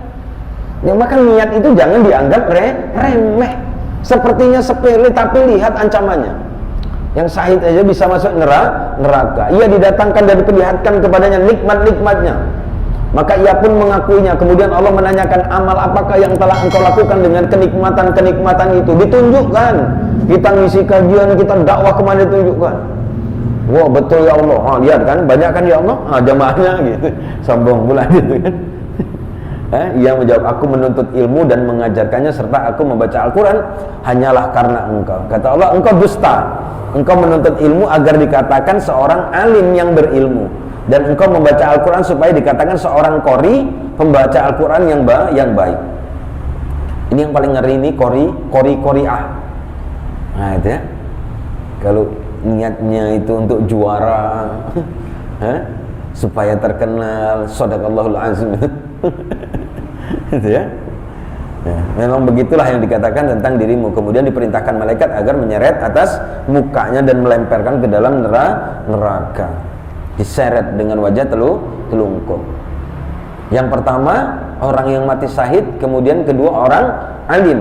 Yang maka niat itu jangan dianggap remeh. Sepertinya sepele, tapi lihat ancamannya. Yang syahid aja bisa masuk neraka. Ia didatangkan dan diperlihatkan kepadanya nikmat-nikmatnya, maka ia pun mengakuinya. Kemudian Allah menanyakan, amal apakah yang telah engkau lakukan dengan kenikmatan-kenikmatan itu? Ditunjukkan. Kita ngisi kajian, kita dakwah, kemana ditunjukkan. Wah, betul ya Allah. Lihat kan, banyak kan ya Allah, jamaahnya gitu. Sombong pula gitu kan. Ia menjawab, aku menuntut ilmu dan mengajarkannya serta aku membaca Al-Quran hanyalah karena engkau. Kata Allah, engkau dusta. Engkau menuntut ilmu agar dikatakan seorang alim yang berilmu, dan engkau membaca Al-Quran supaya dikatakan seorang qori, pembaca Al-Quran yang baik. Ini yang paling ngeri, ini qori'ah. Nah itu ya. Kalau niatnya itu untuk juara, supaya terkenal, shadaqallahul azim. Itu ya. Memang begitulah yang dikatakan tentang dirimu. Kemudian diperintahkan malaikat agar menyeret atas mukanya dan melemparkan ke dalam neraka. Diseret dengan wajah telungkup. Yang pertama orang yang mati syahid, kemudian kedua orang alim.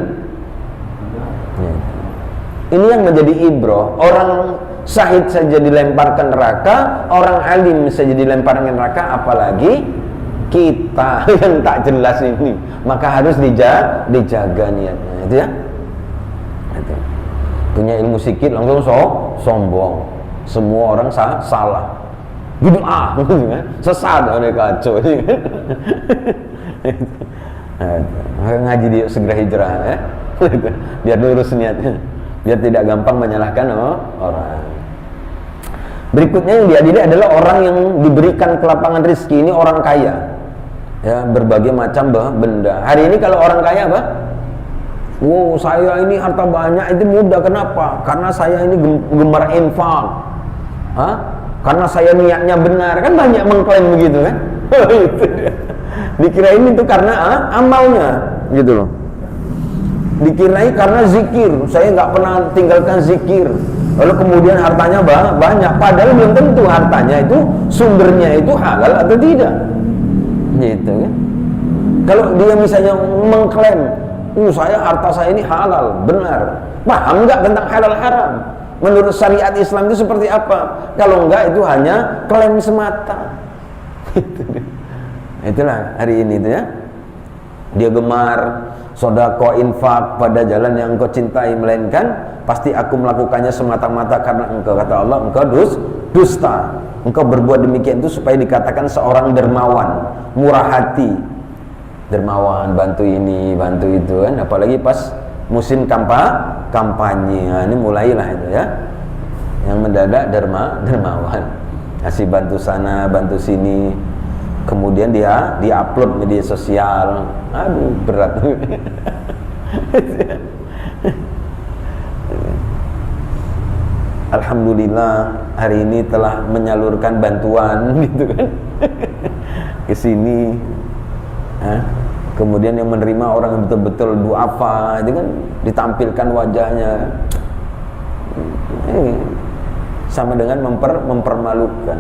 Ini yang menjadi ibrah. Orang syahid saja dilemparkan neraka, orang alim saja dilemparkan neraka, apalagi kita yang tak jelas ini. Maka harus dijaga niatnya, itu ya. Itu. Punya ilmu sikit langsung sombong. Semua orang salah. Bid'ah, sesat, ada kacau. Ngaji dia segera hijrah, ya. Biar lurus niatnya, biar tidak gampang menyalahkan orang. Berikutnya yang diadili adalah orang yang diberikan kelapangan rezeki. Ini orang kaya, ya, berbagai macam benda. Hari ini kalau orang kaya apa? Wow, saya ini harta banyak, itu mudah. Kenapa? Karena saya ini gemar infak. Karena saya niatnya benar. Kan banyak mengklaim begitu kan? Dikirain itu karena amalnya, gitu loh. Dikirain karena zikir. Saya nggak pernah tinggalkan zikir. Lalu kemudian hartanya banyak. Padahal belum tentu hartanya itu sumbernya itu halal atau tidak. Gitu kan? Kalau dia misalnya mengklaim, saya harta saya ini halal, benar. Paham nggak tentang halal haram? Menurut syariat Islam itu seperti apa? Kalau enggak, itu hanya klaim semata. Itulah hari ini itu ya. Dia gemar sedekah, infak pada jalan yang engkau cintai, melainkan pasti aku melakukannya semata-mata karena engkau, kata Allah, engkau dusta. Engkau berbuat demikian itu supaya dikatakan seorang dermawan, murah hati. Dermawan, bantu ini, bantu itu kan, apalagi pas musim kampanye. Nah, ini mulailah itu ya. Yang mendadak dermawan. Kasih bantu sana, bantu sini. Kemudian dia upload media sosial. Aduh, berat. Alhamdulillah hari ini telah menyalurkan bantuan gitu kan ke sini. Kemudian yang menerima orang yang betul-betul duafa itu kan ditampilkan wajahnya. Sama dengan mempermalukan.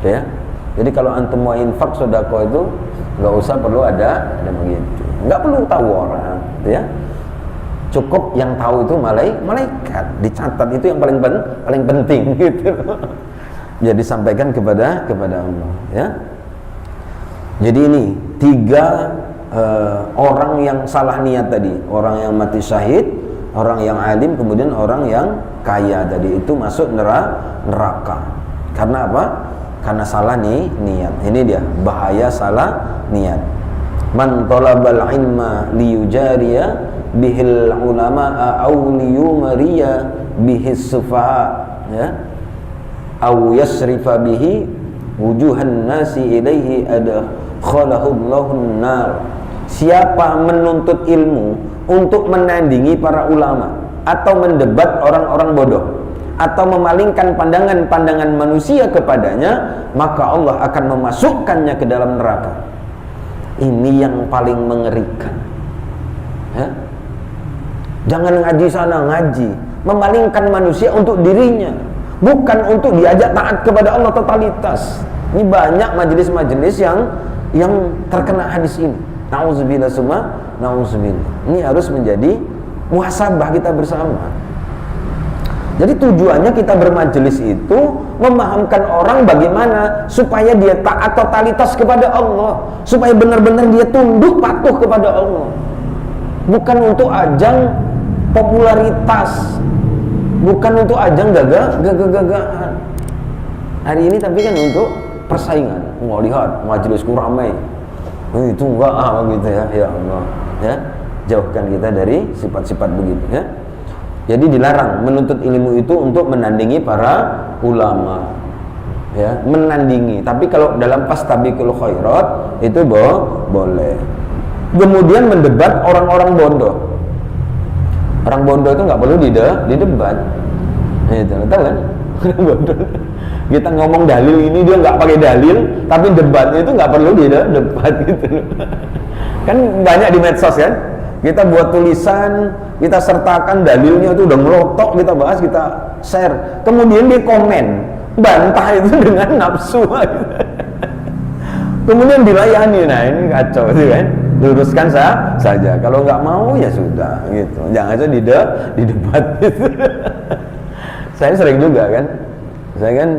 Ya. Jadi kalau antum mau infak sedekah itu nggak usah perlu ada begitu. Nggak perlu tahu orang, ya. Cukup yang tahu itu malaikat, dicatat itu yang paling penting gitu. Jadi sampaikan kepada Allah, ya. Jadi ini 3 orang yang salah niat tadi, orang yang mati syahid, orang yang alim, kemudian orang yang kaya tadi itu masuk neraka. Karena apa? Karena salah niat. Ini dia bahaya salah niat. Man talabal ilma liyujariya bihil ulama aw liyumariya bihis sufaha, ya, aw yasrifa bihi wujuhan nasi ilaihi adkhalahu Allahun nar. Siapa menuntut ilmu untuk menandingi para ulama atau mendebat orang-orang bodoh atau memalingkan pandangan-pandangan manusia kepadanya, maka Allah akan memasukkannya ke dalam neraka. Ini yang paling mengerikan, ya? Jangan ngaji sana, ngaji memalingkan manusia untuk dirinya, bukan untuk diajak taat kepada Allah totalitas. Ini banyak majelis-majelis yang terkena hadis ini. Nauzubillah summa nauzubillah. Ini harus menjadi muhasabah kita bersama. Jadi tujuannya kita bermajelis itu memahamkan orang bagaimana supaya dia taat totalitas kepada Allah, supaya benar-benar dia tunduk patuh kepada Allah. Bukan untuk ajang popularitas, bukan untuk ajang gagah-gagahan. Hari ini tapi kan untuk persaingan. Mau lihat majelisku ramai. Itu enggak gitu ya. Ya Allah, ya. Jauhkan kita dari sifat-sifat begitu, ya. Jadi dilarang menuntut ilmu itu untuk menandingi para ulama, ya, menandingi. Tapi kalau dalam fastabiqul khairat itu boleh. Kemudian mendebat orang-orang bodoh. Orang bodoh itu nggak perlu didebat. Itu tahu kan? Bodoh. Kita ngomong dalil ini dia nggak pakai dalil, tapi debatnya itu nggak perlu didebat gitu. Kan banyak di medsos kan? Kita buat tulisan, kita sertakan dalilnya itu udah melotok, kita bahas, kita share. Kemudian dia komen, bantah itu dengan nafsu. Kemudian dilayani. Nah ini kacau sih kan? Luruskan saja. Kalau nggak mau ya sudah gitu. Jangan aja didebat gitu. Saya sering juga kan. Saya kan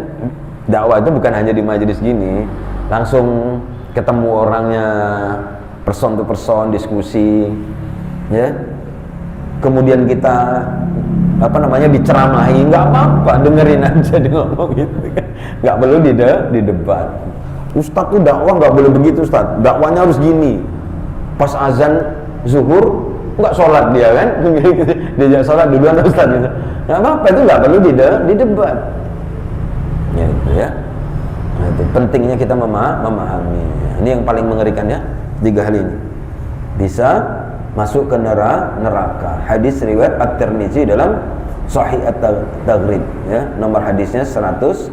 dakwah itu bukan hanya di majelis gini, langsung ketemu orangnya person to person, diskusi, ya. Kemudian kita diceramahi, nggak apa-apa, dengerin aja dia ngomong gitu kan. Nggak perlu didebat. Ustadz tuh dakwah nggak boleh begitu, Ustadz. Dakwanya harus gini. Pas azan zuhur nggak sholat dia kan, dia sholat duluan Ustadz gitu. Nggak apa-apa, itu nggak perlu didebat. Ya itu ya. Nah, itu pentingnya kita memahami. Ini yang paling mengerikan ya, 3 hal ini. Bisa masuk ke neraka. Hadis riwayat At-Tirmizi dalam Sahih At-Taghrib, ya, nomor hadisnya 106.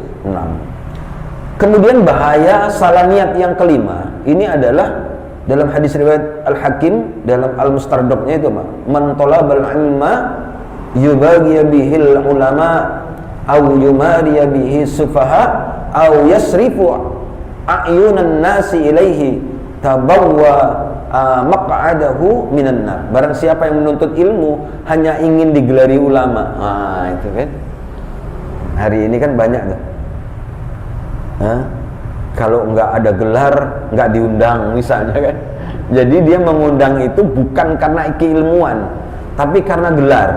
Kemudian bahaya salah niat yang kelima, ini adalah dalam hadis riwayat Al-Hakim dalam Al-Mustadraknya itu, man talabal ilma yubaghi bihil ulama aw yumari bihi sufaha aw yasrifu a'yunan nasi ilaihi tabawwa maq'adahu minan nar. Barang siapa yang menuntut ilmu hanya ingin digelari ulama. Nah, itu kan. Hari ini kan banyak tuh. Kalau nggak ada gelar, nggak diundang misalnya kan. Jadi dia mengundang itu bukan karena keilmuan, tapi karena gelar.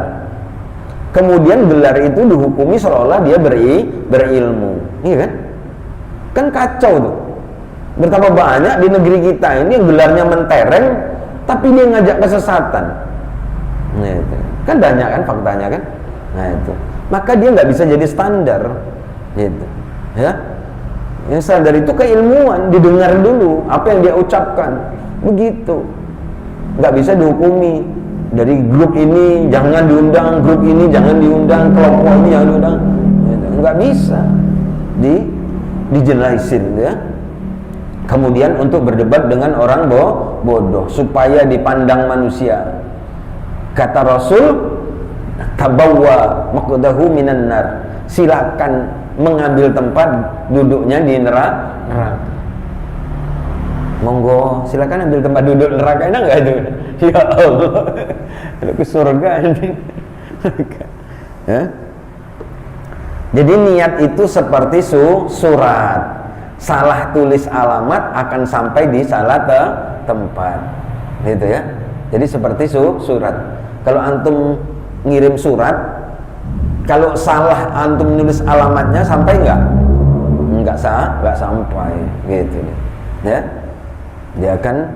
Kemudian gelar itu dihukumi seolah-olah dia berilmu, iya kan? Kan kacau tuh. Betapa banyak di negeri kita ini yang gelarnya mentereng, tapi dia ngajak kesesatan. Nah itu kan banyak kan faktanya kan. Nah itu, maka dia nggak bisa jadi standar, gitu. Ya, yang standar itu keilmuan, didengar dulu apa yang dia ucapkan, begitu. Nggak bisa dihukumi dari grup ini jangan diundang, grup ini jangan diundang, kelompok ini jangan diundang. Nggak bisa dijelaskan, ya. Kemudian untuk berdebat dengan orang bodoh supaya dipandang manusia. Kata Rasul, tabawwa maqdahu minan nar. Silakan mengambil tempat duduknya di neraka. Monggo, silakan ambil tempat duduk neraka. Enak enggak itu? Ya Allah. Ke surga ini. Ya. Jadi niat itu seperti surat. Salah tulis alamat akan sampai di salah tempat, gitu ya. Jadi seperti surat. Kalau antum ngirim surat, kalau salah antum nulis alamatnya sampai nggak sampai, gitu ya. Dia akan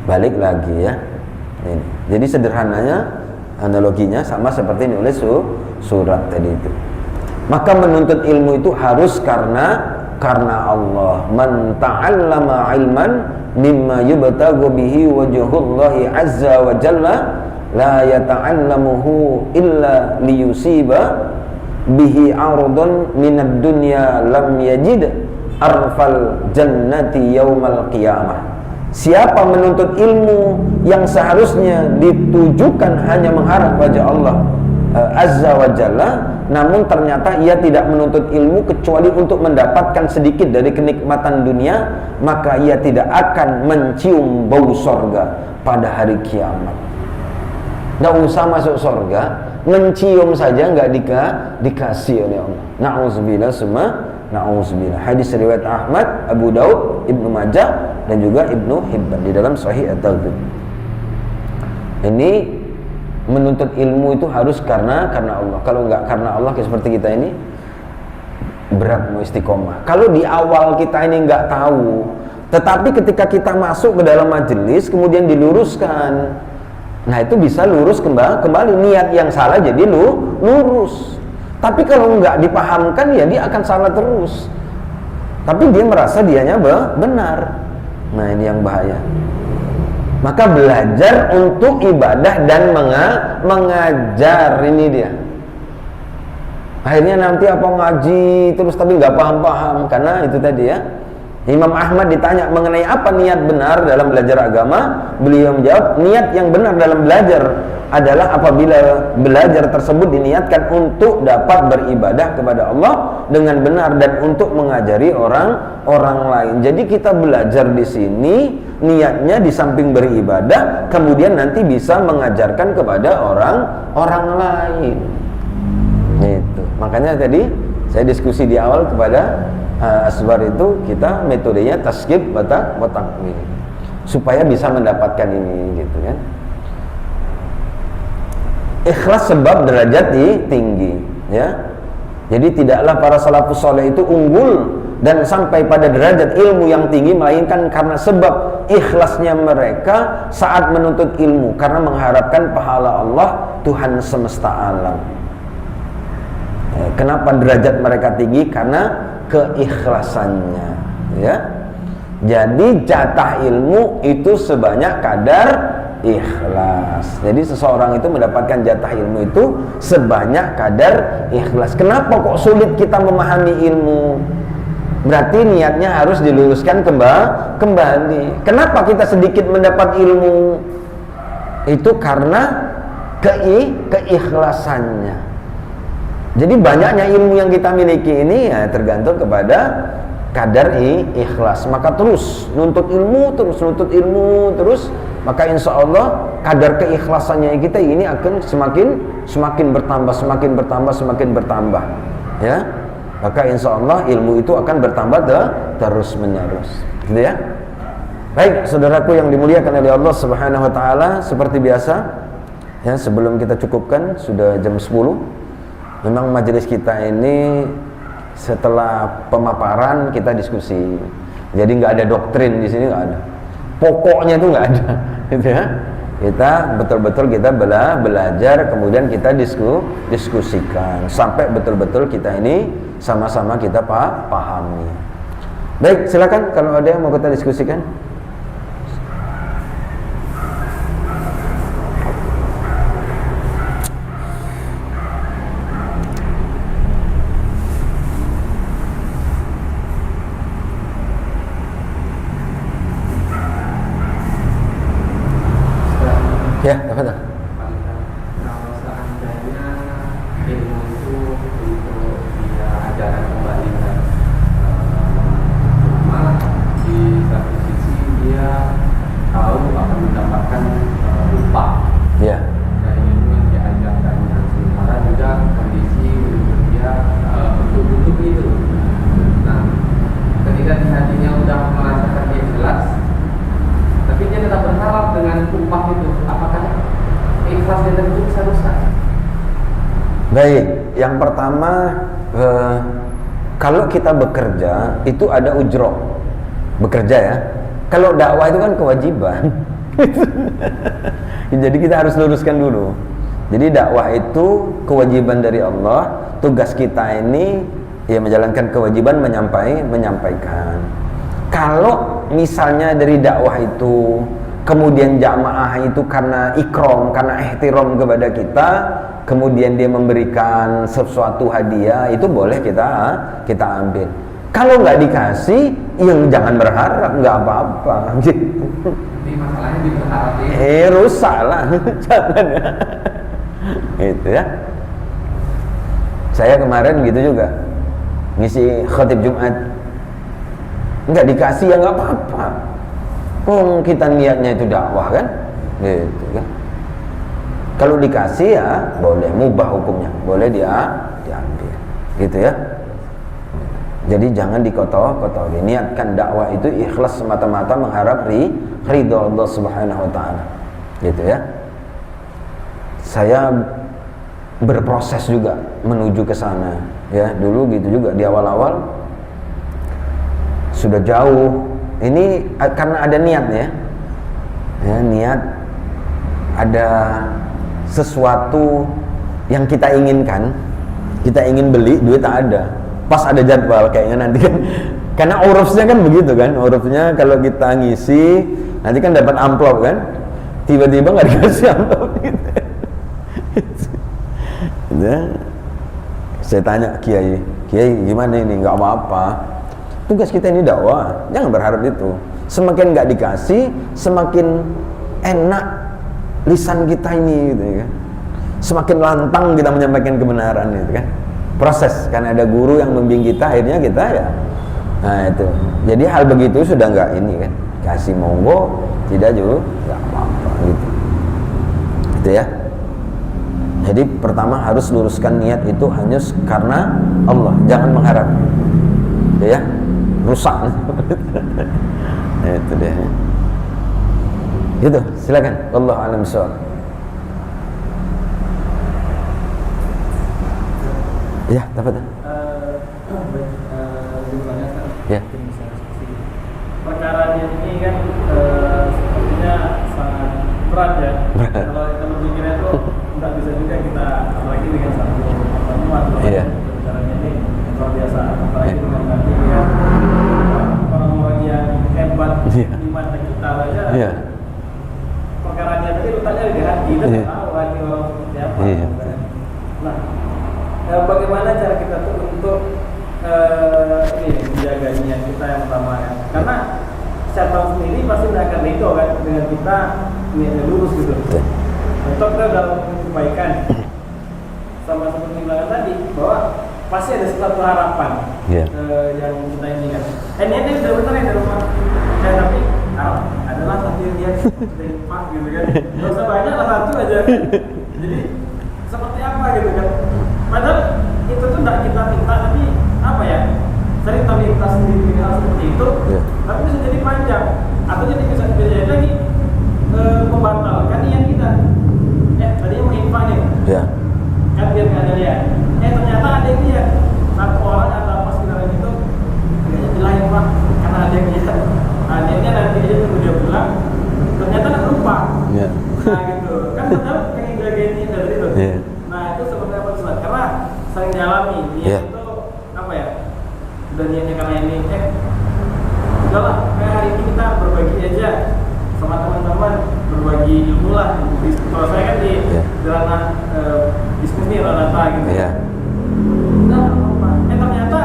balik lagi ya. Ini. Jadi sederhananya analoginya sama seperti nulis surat tadi itu. Maka menuntut ilmu itu harus karena Allah. Man ta'allama ilman mimma yubtagu bihi wajhullahi azza wa jalla la yata'allamuhu illa liyusiba bihi 'ardan minad dunya lam yajid arfal jannati yaumal qiyamah. Siapa menuntut ilmu yang seharusnya ditujukan hanya mengharap wajah Allah azza wa jalla, namun ternyata ia tidak menuntut ilmu kecuali untuk mendapatkan sedikit dari kenikmatan dunia, maka ia tidak akan mencium bau sorga pada hari kiamat. Nggak usah masuk sorga, mencium saja nggak dikasih oleh Allah. Na'udzubillah summa na'udzubillah. Hadis riwayat Ahmad, Abu Daud, Ibnu Majah dan juga Ibnu Hibban di dalam Sahih At-Targhib. Ini menuntut ilmu itu harus karena Allah. Kalau nggak karena Allah, kayak seperti kita ini berat mau istiqomah. Kalau di awal kita ini nggak tahu, tetapi ketika kita masuk ke dalam majelis kemudian diluruskan, nah itu bisa lurus kembali. Niat yang salah jadi lurus. Tapi kalau nggak dipahamkan ya dia akan salah terus. Tapi dia merasa dianya benar. Nah ini yang bahaya. Maka belajar untuk ibadah dan mengajar, ini dia. Akhirnya nanti apa ngaji terus tapi nggak paham-paham, karena itu tadi ya. Imam Ahmad ditanya mengenai apa niat benar dalam belajar agama, beliau menjawab, niat yang benar dalam belajar adalah apabila belajar tersebut diniatkan untuk dapat beribadah kepada Allah dengan benar dan untuk mengajari orang lain. Jadi kita belajar di sini niatnya di samping beribadah, kemudian nanti bisa mengajarkan kepada orang lain. Itu. Makanya tadi saya diskusi di awal kepada Asbar itu, kita metodenya tasghib wa takmil supaya bisa mendapatkan ini, gitu kan. Ikhlas sebab derajat tinggi, ya. Jadi tidaklah para salafus saleh itu unggul dan sampai pada derajat ilmu yang tinggi melainkan karena sebab ikhlasnya mereka saat menuntut ilmu, karena mengharapkan pahala Allah Tuhan semesta alam. Kenapa derajat mereka tinggi? Karena keikhlasannya, ya. Jadi jatah ilmu itu sebanyak kadar ikhlas. Jadi seseorang itu mendapatkan jatah ilmu itu sebanyak kadar ikhlas. Kenapa kok sulit kita memahami ilmu? Berarti niatnya harus diluruskan kembali. Kenapa kita sedikit mendapat ilmu? Itu karena keikhlasannya. Jadi banyaknya ilmu yang kita miliki ini ya tergantung kepada kadar ikhlas. Maka terus nuntut ilmu, terus maka insya Allah kadar keikhlasannya kita ini akan semakin bertambah, ya. Maka insya Allah ilmu itu akan bertambah terus menerus, gitu ya. Baik, saudaraku yang dimuliakan oleh Allah Subhanahu wa taala, seperti biasa ya, sebelum kita cukupkan sudah jam 10. Memang majelis kita ini setelah pemaparan kita diskusi. Jadi nggak ada doktrin di sini, nggak ada. Pokoknya itu nggak ada, gitu ya. Kita betul-betul kita belajar, kemudian kita diskusikan sampai betul-betul kita ini sama-sama kita pahami. Baik, silakan kalau ada yang mau kita diskusikan. Ya, apa tuh? Kalau seandainya ilmu itu untuk dia ajarkan kembali kan, cuma di satu sisi dia tahu akan mendapatkan upah Ya. dari ilmu yang dia ajarkannya, sementara juga kondisi untuk dia untuk itu. Nah, ketika di hatinya udah merasakan dia jelas, tapi dia tetap berharap dengan upah itu, apakah ikhlas dia itu bisa rusak? Baik, yang pertama kalau kita bekerja itu ada ujroh bekerja ya. Kalau dakwah itu kan kewajiban. Jadi kita harus luruskan dulu. Jadi dakwah itu kewajiban dari Allah. Tugas kita ini ya menjalankan kewajiban menyampaikan. Kalau misalnya dari dakwah itu kemudian jamaah itu karena ikram, karena ihtiram kepada kita, kemudian dia memberikan sesuatu hadiah, itu boleh kita ambil. Kalau nggak dikasih, yang jangan berharap, nggak apa-apa. Jadi masalahnya di berharap ini. Rusak lah, jangan ya. Itu ya. Saya kemarin gitu juga ngisi khatib Jumat, nggak dikasih ya nggak apa-apa. Kita niatnya itu dakwah kan, gitu kan. Kalau dikasih ya boleh, mubah hukumnya, boleh diambil, gitu ya. Jadi jangan dikotor-kotori. Niatkan dakwah itu ikhlas semata-mata mengharap ridho Allah Subhanahu wa taala. Gitu ya. Saya berproses juga menuju ke sana ya. Dulu gitu juga di awal-awal sudah jauh. Ini karena ada niat ya. Ya, niat ada sesuatu yang kita inginkan. Kita ingin beli, duit tak ada. Pas ada jadwal kayaknya nanti kan, karena urufnya kan begitu kan, urufnya kalau kita ngisi nanti kan dapat amplop kan, tiba-tiba nggak dikasih amplop gitu. Ya. Saya tanya Kiai gimana ini, nggak apa-apa, tugas kita ini dakwah, jangan berharap itu. Semakin nggak dikasih, semakin enak lisan kita ini gitu kan, semakin lantang kita menyampaikan kebenaran gitu kan. Proses, karena ada guru yang membimbing kita, akhirnya kita ya, nah itu. Jadi hal begitu sudah nggak ini kan, kasih monggo, tidak juga nggak apa-apa gitu. Gitu ya. Jadi pertama harus luruskan niat itu hanya karena Allah, jangan mengharap. Gitu ya, rusak. Itu deh. Gitu, silakan. Wallahu a'lam bishawab. Ya, dapat. Ya. Perkara ini kan sepertinya sangat berat ya. Kalau pikirnya itu nggak bisa juga kita, apalagi dengan satu pertemuan. Iya. Perkaranya ini luar biasa. Apalagi dengan nanti ya orang-orang yang hebat iman kita aja. Iya. Perkaranya tadi letaknya di hati, kita tahu hati orang seperti apa. Iya. Nah, bagaimana cara kita tuh untuk menjaga niat kita yang pertama ya? Karena setan sendiri pasti tidak akan ridho kan dengan kita niatnya lurus gitu. Untuk kita dalam kebaikan, sama seperti bilang tadi bahwa pasti ada suatu harapan yang kita inginkan. Niatnya sudah benar ya di rumah, tapi adalah satu niat dari Pak gitu kan. Gak usah banyak lah, satu aja. Jadi seperti apa gitu kan? Padahal itu tuh tidak kita minta, tapi apa ya, sering kami minta sendiri hal seperti itu, tapi bisa jadi panjang. atau jadi bisa lagi membatalkan niat kita. Tadinya mau infak nih, Ya. kan biar nggak ada lihat. Ternyata ada yang lihat, satu orang atau apa segala itu kayaknya jelain pak, karena ada yang lihat. Niatnya nanti aja tunggu dia pulang, ternyata nggak lupa. Ya. Nah gitu, kan benar pengen jagain niat dari itu. Ya. Nah itu sebenarnya apa Ustaz? Karena sering nyalami niat Ya. itu apa ya? Udah niatnya karena ini, udahlah kayak hari ini kita berbagi aja sama teman-teman, berbagi ilmu lah. Kalau saya kan di ranah bisnis nih, ranah apa gitu. Ya. Udah apa? Ternyata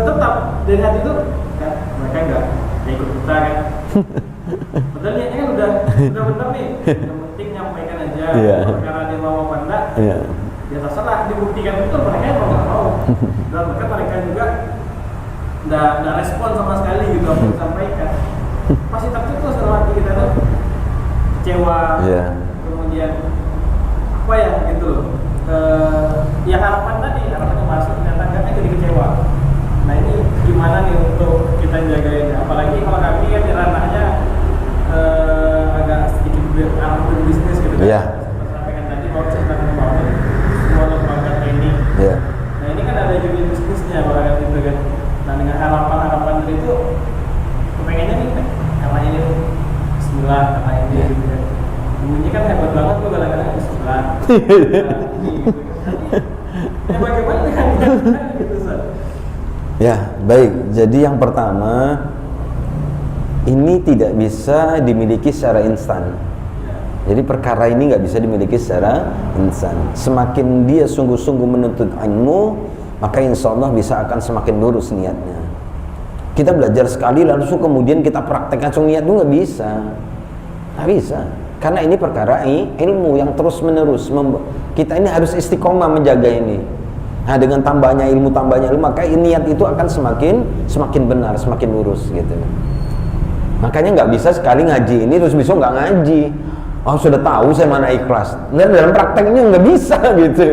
tetap dari hati itu kan mereka nggak ikut kita kan. Padahal niatnya kan udah benar nih. Yang penting nyampaikan aja. Iya. Karena dia mau apa enggak, Ya. ya terserah dibuktikan betul mereka mau nggak mau. Dan mereka juga nggak respon sama sekali gitu apa yang disampaikan. Masih tertutup sama hati kita tuh kecewa. Iya. Kemudian apa ya gitu loh. Ya harapan yang masuk ternyata enggak, jadi kecewa. Nah ini gimana nih untuk kita jagain? Apalagi kalau kami kan di ranahnya agak sedikit arah berbisnis gitu kan. Iya. Seperti sampaikan tadi bahwa kita membangun semua lembaga training. Ya. Nah ini kan ada juga bisnisnya barangkali gitu kan. Nah dengan harapan itu kepengennya nih karena ini Bismillah, karena ini gitu kan. Bunyinya kan hebat banget tuh kadang-kadang Bismillah. Ya bagaimana kan gitu Ustaz? Ya, baik. Jadi yang pertama, ini tidak bisa dimiliki secara instan. Jadi perkara ini nggak bisa dimiliki secara instan. Semakin dia sungguh-sungguh menuntut ilmu, maka insya Allah bisa akan semakin lurus niatnya. Kita belajar sekali langsung kemudian kita praktekkan langsung niat itu nggak bisa. Nggak bisa. Karena ini perkara ilmu yang terus menerus. Kita ini harus istiqomah menjaga ini. Nah dengan tambahnya ilmu maka niat itu akan semakin benar, semakin lurus gitu. Makanya nggak bisa sekali ngaji ini terus besok nggak ngaji. Oh sudah tahu saya mana ikhlas. Dan dalam prakteknya nggak bisa gitu.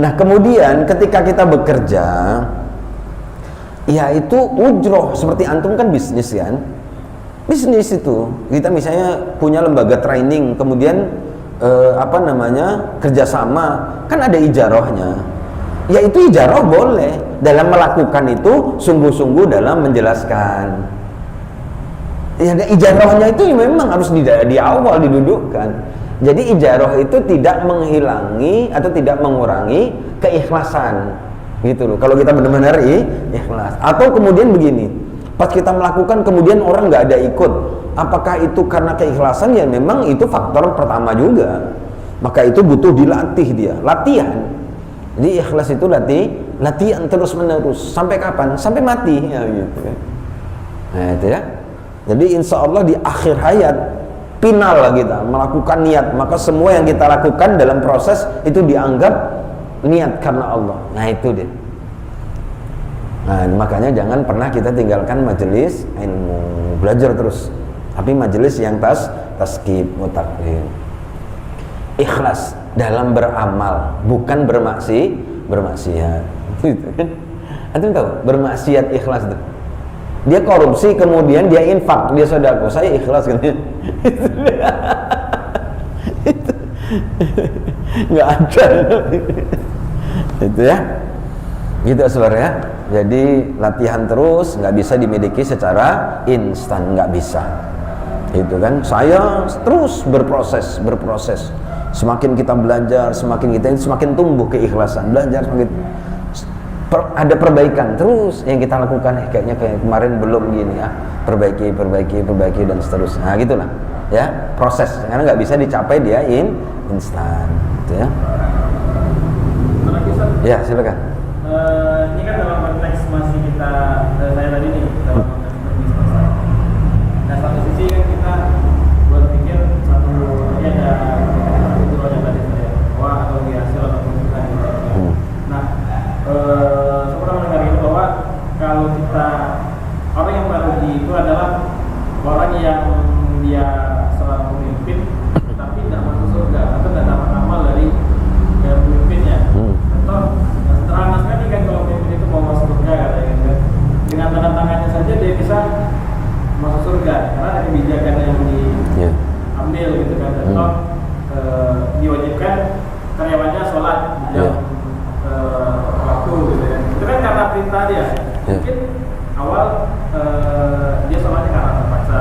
Nah kemudian ketika kita bekerja, ya itu ujroh, seperti antum kan bisnis kan. Bisnis itu kita misalnya punya lembaga training, kemudian kerjasama, kan ada ijarahnya. Ya itu ijarah boleh dalam melakukan itu sungguh-sungguh dalam menjelaskan. Ya ijarahnya itu memang harus di awal didudukkan. Jadi ijarah itu tidak menghilangi atau tidak mengurangi keikhlasan, gitu loh. Kalau kita benar-benar ikhlas. Atau kemudian begini, pas kita melakukan kemudian orang nggak ada ikut. Apakah itu karena keikhlasan? Ya memang itu faktor pertama juga. Maka itu butuh dilatih dia, latihan. Jadi ikhlas itu latihan terus menerus. Sampai kapan? Sampai mati ya gitu kan. Nah itu ya. Jadi insya Allah di akhir hayat final lah kita melakukan niat. Maka semua yang kita lakukan dalam proses itu dianggap niat karena Allah. Nah itu dia. Nah makanya jangan pernah kita tinggalkan majelis ilmu, belajar terus. Tapi majelis yang taskib, mutakin. Ikhlas dalam beramal, bukan bermaksiat. Gitu kan? Antum tahu bermaksiat ikhlas itu. Dia korupsi kemudian dia infak, dia sedekah, saya ikhlas kan. Itu nggak ada. Itu ya. Gitu saudara ya. Jadi latihan terus, nggak bisa dimiliki secara instan, nggak bisa. Itu kan saya terus berproses. Semakin kita belajar, semakin tumbuh keikhlasan. Belajar semakin ada perbaikan terus yang kita lakukan. Kayaknya kayak kemarin belum gini ya, perbaiki dan seterusnya. Nah gitulah ya proses, karena nggak bisa dicapai dia instan. Gitu ya. Ya silakan. Ini kan dalam konteks masih kita saya tadi nih dalam konteks berbisnis. Nah satu sisi kan kita berpikir ini ada tujuannya tadi saya bahwa atau di hasil ataupun kita gitu. Nah saya pernah mendengar itu bahwa kalau kita orang yang merugi itu adalah orang yang dia seorang pemimpin tapi tidak masuk surga atau tidak dapat amal dari pemimpinnya. Atau sederhana sekali kan kalau pemimpin itu mau masuk surga katanya kan, dengan tanda tangannya saja Mungkin awal dia sholatnya karena terpaksa.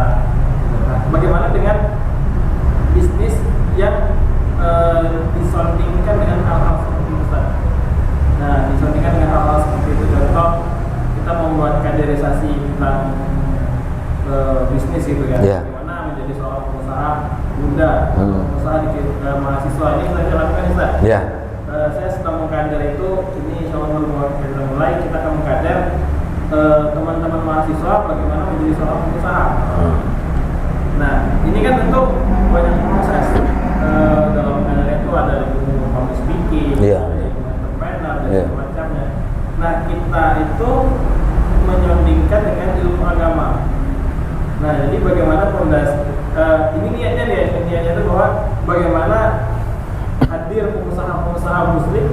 Bagaimana dengan bisnis yang disondingkan dengan hal-hal seperti itu, Ustaz? Nah, disondingkan dengan hal-hal seperti itu, contoh kita membuat kaderisasi tentang bisnis gitu kan, bagaimana menjadi seorang pengusaha muda, pengusaha di mahasiswa. Ini saya lakukan, Ustaz. Saya sedang mengkader itu, ini insya Allah baru kita mulai, kita akan mengkader teman-teman mahasiswa bagaimana menjadi seorang pengusaha. Nah, ini kan tentu banyak proses. Dalam kader itu ada ilmu public speaking, ilmu entrepreneur dan semacamnya. Nah, kita itu menyondingkan dengan ilmu agama. Nah, jadi bagaimana fondasi ini niatnya itu bahwa bagaimana hadir pengusaha-pengusaha muslim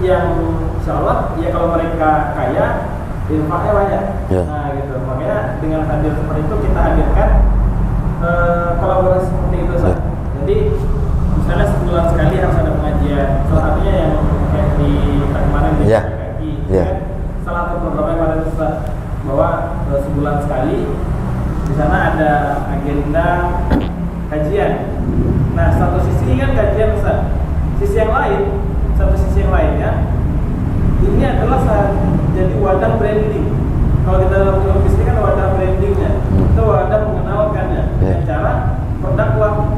yang insya Allah ya kalau mereka kaya infaknya banyak. Nah gitu, makanya dengan hadir seperti itu kita hadirkan kolaborasi seperti itu, Ustaz. Jadi misalnya sebulan sekali harus ada pengajian, salah satunya yang kayak di kemarin di kaki kan, salah satu programnya kemarin, Ustaz, bahwa sebulan sekali di sana ada agenda kajian. Nah, satu sisi kan kajian, Ustaz. Satu sisi yang lainnya ini adalah jadi wadah branding. Kalau kita dalam film bisnis kan wadah brandingnya, itu wadah mengenalkannya dengan cara berdakwah.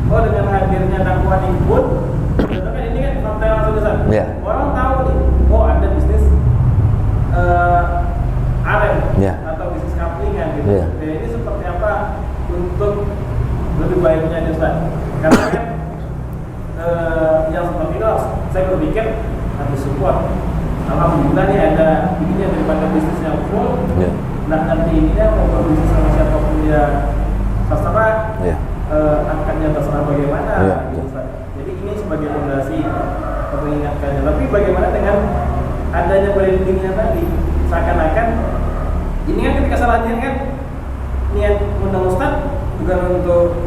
Oh, dengan hadirnya dakwah di booth, kan ini kan fakta langsung, Ustaz. Orang tahu nih, oh ada bisnis aren atau bisnis kaplingan gitu. Dan ini seperti apa untuk lebih baiknya, Ustaz. Karena kan yang seperti itu saya berpikir harus support. Alhamdulillah nih ada ininya daripada bisnis yang full. Nah, nanti ininya mau berbisnis sama siapapun dia terserah, angkatnya terserah bagaimana. Gitu, Ustaz. Jadi ini sebagai fondasi untuk mengingatkannya. Tapi bagaimana dengan adanya brandingnya tadi? Seakan-akan ini kan ketika salah niat kan, niat undang Ustaz bukan untuk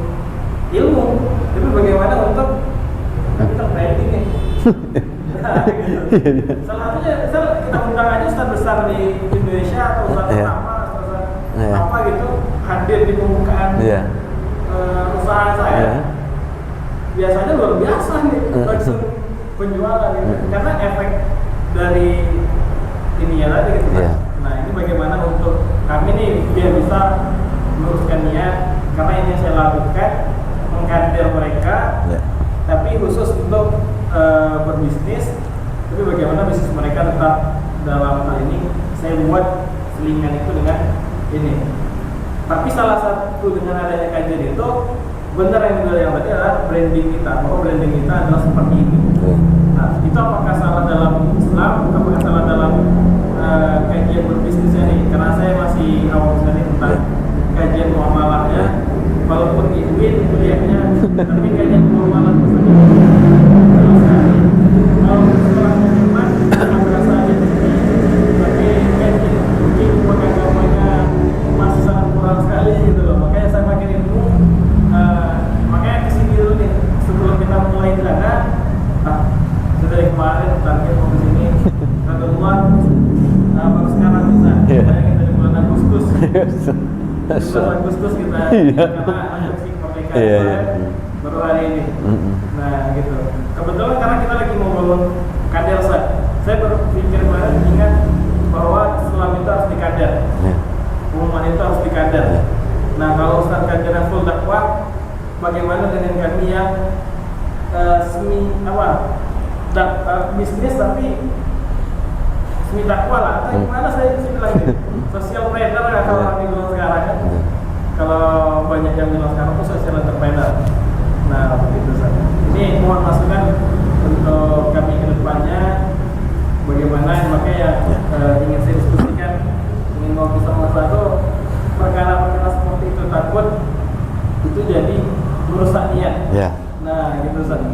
ilmu, tapi bagaimana untuk kita branding nih. Nah, gitu. Salah satunya kita undang aja Ustaz besar di Indonesia atau Ustaz apa gitu hadir di pembukaan usaha saya. Biasanya luar biasa nih langsung penjualan gitu. Karena efek dari ini ya tadi gitu. Nah, ini bagaimana untuk kami nih biar bisa meluruskan niat, karena ini yang saya lakukan mengkader mereka, tapi khusus untuk berbisnis. Tapi bagaimana bisnis mereka tetap dalam hal ini saya buat selingan itu dengan ini. Tapi salah satu dengan adanya kajian itu benar yang tadi adalah branding kita, bahwa branding kita adalah seperti ini. Nah, itu apakah salah dalam Islam, apakah salah dalam kajian berbisnisnya nih? Karena saya masih awal sekali tentang kajian muamalahnya, walaupun di UIN kuliahnya, tapi kajian muamalah kalau setelah pengumuman merasa jadi sebagai kajian mungkin agamanya masih sangat kurang sekali gitu loh. Makanya saya makin ilmu, makanya kesini dulu nih sebelum kita mulai di sana. Dari kemarin target mau kesini kedua baru sekarang bisa. Kita di bulan Agustus. Bulan Agustus kita karena anniversary kemerdekaan baru hari ini. Nah gitu. Kebetulan karena kita lagi mau bangun kader, saya berpikir kemarin ingat bahwa Islam itu harus dikader, pengumuman itu harus dikader. Nah kalau Ustaz kadernya full dakwah, bagaimana dengan kami yang semi bisnis tapi semi dakwah lah? Atau gimana saya bilang gitu? Social trader ya kalau kami bilang sekarang kan. Kalau banyak yang bilang sekarang itu social entrepreneur. Nah begitu saja. Ini mohon masukan untuk kami ke depannya bagaimana, makanya ingin saya diskusikan, ingin ngobrol sama satu perkara-perkara seperti itu, takut itu jadi merusak niat. Nah gitu saja.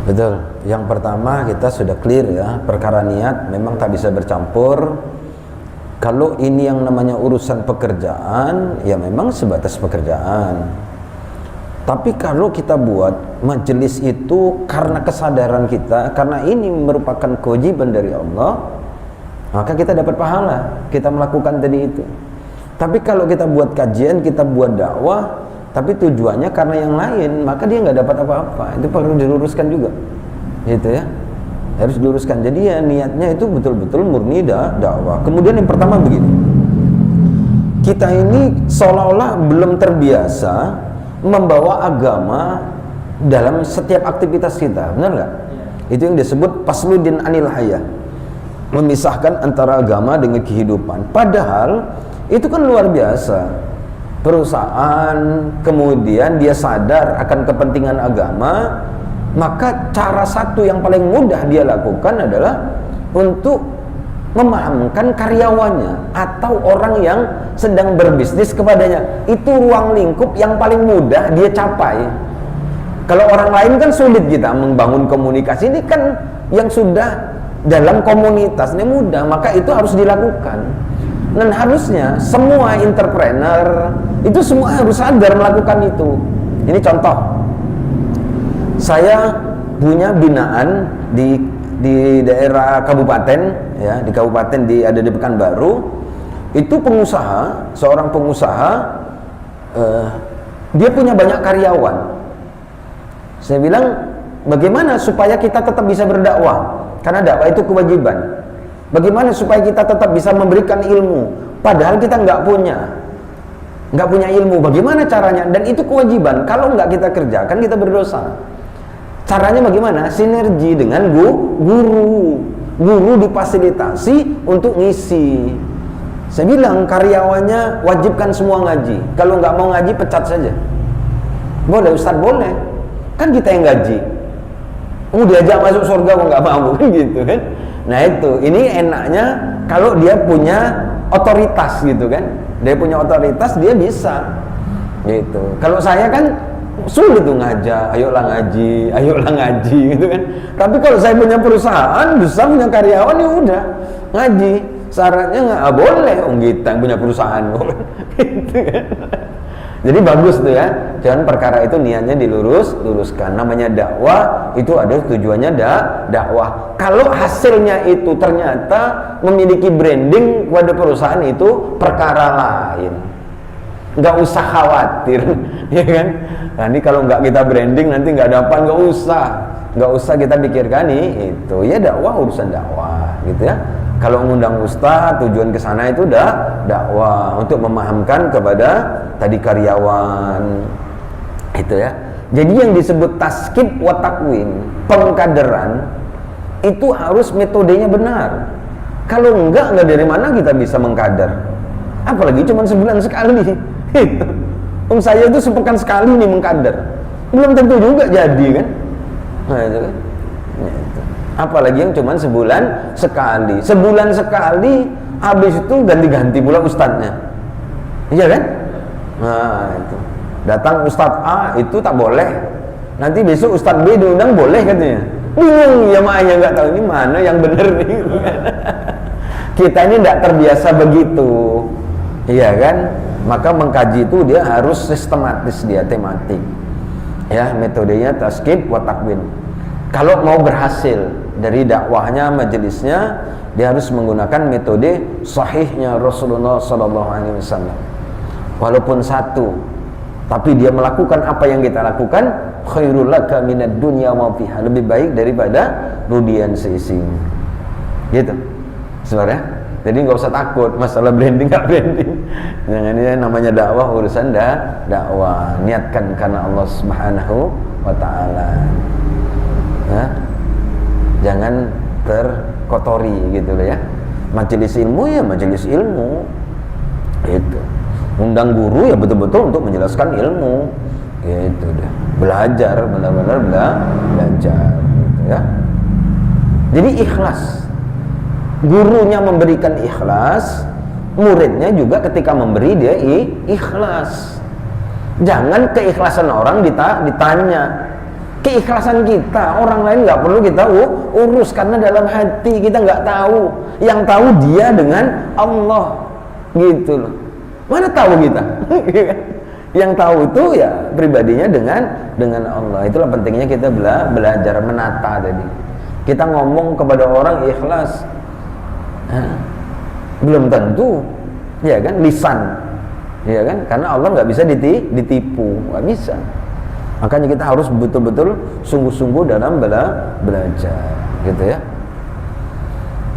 Betul. Yang pertama kita sudah clear ya, perkara niat memang tak bisa bercampur. Kalau ini yang namanya urusan pekerjaan, ya memang sebatas pekerjaan. Tapi kalau kita buat majelis itu karena kesadaran kita, karena ini merupakan kewajiban dari Allah, maka kita dapat pahala, kita melakukan tadi itu. Tapi kalau kita buat kajian, kita buat dakwah, tapi tujuannya karena yang lain, maka dia nggak dapat apa-apa. Itu perlu diluruskan juga, gitu ya, harus diluruskan. Jadi ya niatnya itu betul-betul murni dakwah. Kemudian yang pertama begini, kita ini seolah-olah belum terbiasa membawa agama dalam setiap aktivitas kita, benar nggak? Itu yang disebut pasludin anil hayah, memisahkan antara agama dengan kehidupan. Padahal itu kan luar biasa. Perusahaan kemudian dia sadar akan kepentingan agama, maka cara satu yang paling mudah dia lakukan adalah untuk memahamkan karyawannya atau orang yang sedang berbisnis kepadanya. Itu ruang lingkup yang paling mudah dia capai. Kalau orang lain kan sulit kita membangun komunikasi, ini kan yang sudah dalam komunitas ini mudah, maka itu harus dilakukan. Dan harusnya semua entrepreneur itu semua harus sadar melakukan itu. Ini contoh, saya punya binaan di daerah kabupaten, ya, di kabupaten ada di Pekanbaru. Itu pengusaha, seorang pengusaha, dia punya banyak karyawan. Saya bilang, bagaimana supaya kita tetap bisa berdakwah? Karena dakwah itu kewajiban. Bagaimana supaya kita tetap bisa memberikan ilmu, padahal kita nggak punya ilmu? Bagaimana caranya? Dan itu kewajiban. Kalau nggak kita kerjakan, kita berdosa. Caranya bagaimana? Sinergi dengan guru difasilitasi untuk ngisi. Saya bilang karyawannya wajibkan semua ngaji. Kalau nggak mau ngaji, pecat saja. Boleh Ustadz, boleh. Kan kita yang gaji. Diajak masuk surga kok nggak mau, kan gitu kan? Nah itu, ini enaknya kalau dia punya otoritas gitu kan. Dia punya otoritas, dia bisa gitu. Kalau saya kan sulit tuh ngajak, ayolah ngaji gitu kan. Tapi kalau saya punya perusahaan besar, punya karyawan, ya udah ngaji. Syaratnya nggak boleh kita yang punya perusahaan gitu kan. Jadi bagus tuh ya. Jangan perkara itu niatnya diluruskan. Namanya dakwah itu ada tujuannya dakwah. Kalau hasilnya itu ternyata memiliki branding pada perusahaan, itu perkara lain. Nggak usah khawatir, ya kan? Nah, ini kalau nggak kita branding nanti nggak dapat, nggak usah kita pikirkan nih. Itu ya dakwah, urusan dakwah, gitu ya. Kalau ngundang ustaz, tujuan ke sana itu dakwah untuk memahamkan kepada tadi karyawan, itu ya. Jadi yang disebut taskib wa takwin, pengkaderan, itu harus metodenya benar. Kalau enggak dari mana kita bisa mengkader? Apalagi cuma sebulan sekali. Saya itu sepekan sekali nih mengkader, belum tentu juga jadi kan. Nah itu kan. Apalagi yang cuma sebulan sekali, habis itu ganti-ganti pula ustadznya, iya kan? Nah itu, datang ustadz A itu tak boleh, nanti besok ustadz B diundang boleh katanya. Bingung ya, makanya nggak tahu ini mana yang benar nih. Kita ini tidak terbiasa begitu, iya kan? Maka mengkaji itu dia harus sistematis, dia tematik, ya, metodenya taskib wa takwin. Kalau mau berhasil dari dakwahnya, majelisnya, dia harus menggunakan metode sahihnya Rasulullah SAW. Walaupun satu, tapi dia melakukan apa yang kita lakukan, khairul laka minad dunya wa fiha, lebih baik daripada dunia seisinya. Gitu, saudara. Jadi nggak usah takut masalah branding nggak branding. Jangan, ini namanya dakwah, urusan dakwah. Niatkan karena Allah Subhanahu wa Ta'ala. Nah, jangan terkotori gitu loh ya. Majelis ilmu ya majelis ilmu, itu. Undang guru ya betul-betul untuk menjelaskan ilmu, gitu deh. Belajar, benar-benar belajar, gitu ya. Jadi ikhlas. Gurunya memberikan ikhlas, muridnya juga ketika memberi dia ikhlas. Jangan keikhlasan orang ditanya. Keikhlasan kita, orang lain nggak perlu kita urus, karena dalam hati kita nggak tahu. Yang tahu dia dengan Allah, gitu loh. Mana tahu kita? Yang tahu itu ya pribadinya dengan Allah. Itulah pentingnya kita belajar menata tadi. Kita ngomong kepada orang ikhlas, Belum tentu, ya kan, lisan, ya kan, karena Allah nggak bisa ditipu, nggak bisa. Makanya kita harus betul-betul sungguh-sungguh dalam belajar, gitu ya.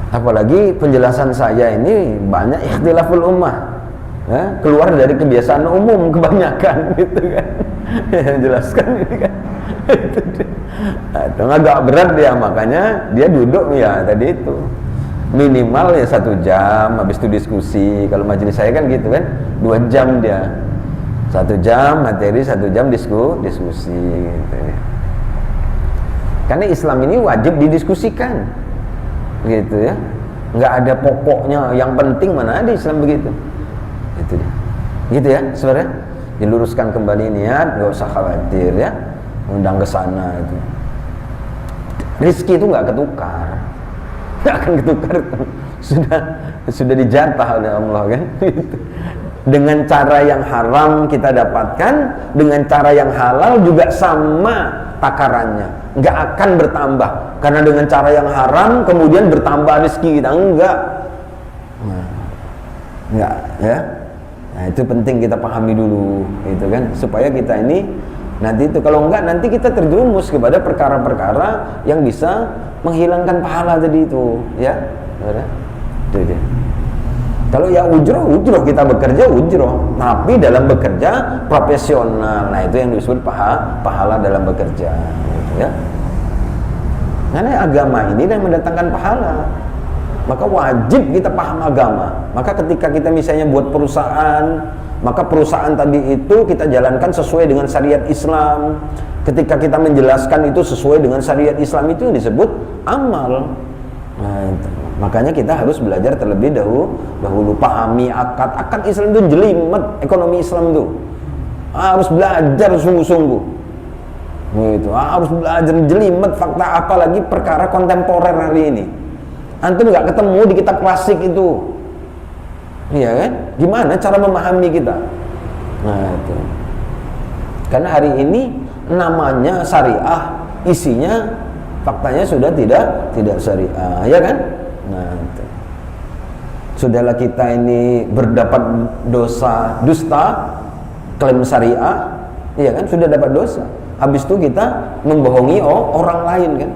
Apalagi penjelasan saya ini banyak ikhtilaful ummah, ya, keluar dari kebiasaan umum kebanyakan, gitu kan. Yang jelaskan ini kan, itu agak berat dia, makanya dia duduk ya tadi itu minimal ya 1 jam, habis itu diskusi. Kalau majelis saya kan gitu kan, 2 jam dia, 1 jam materi, 1 jam diskusi gitu ya. Karena Islam ini wajib didiskusikan, gitu ya, nggak ada pokoknya, yang penting mana ada Islam begitu, gitu ya, gitu ya, saudara. Diluruskan kembali niat, nggak usah khawatir ya, undang ke sana itu. Rizki itu nggak ketukar, nggak akan ketukar, sudah dijatah oleh Allah kan. Dengan cara yang haram kita dapatkan, dengan cara yang halal juga sama takarannya, nggak akan bertambah. Karena dengan cara yang haram kemudian bertambah rezeki kita, enggak ya. Nah, itu penting kita pahami dulu, gitu kan, supaya kita ini nanti itu, kalau enggak nanti kita terjerumus kepada perkara-perkara yang bisa menghilangkan pahala tadi itu, ya. Itu dia. Kalau ya ujroh kita bekerja ujroh, tapi dalam bekerja profesional. Nah, itu yang disebut pahala dalam bekerja, gitu ya. Karena agama ini yang mendatangkan pahala, maka wajib kita paham agama. Maka ketika kita misalnya buat perusahaan, maka perusahaan tadi itu kita jalankan sesuai dengan syariat Islam. Ketika kita menjelaskan itu sesuai dengan syariat Islam, itu yang disebut amal. Nah, itu. Makanya kita harus belajar terlebih dahulu pahami akad Islam itu jelimet, ekonomi Islam itu harus belajar sungguh-sungguh, gitu. Harus belajar jelimet fakta, apalagi perkara kontemporer hari ini. Antum nggak ketemu di kitab klasik itu, iya kan? Gimana cara memahami kita? Nah itu, karena hari ini namanya syariah, isinya faktanya sudah tidak syariah, ya kan? Nah itu. Sudahlah kita ini berdapat dosa dusta, klaim syariah, iya kan? Sudah dapat dosa. Habis itu kita membohongi orang lain kan?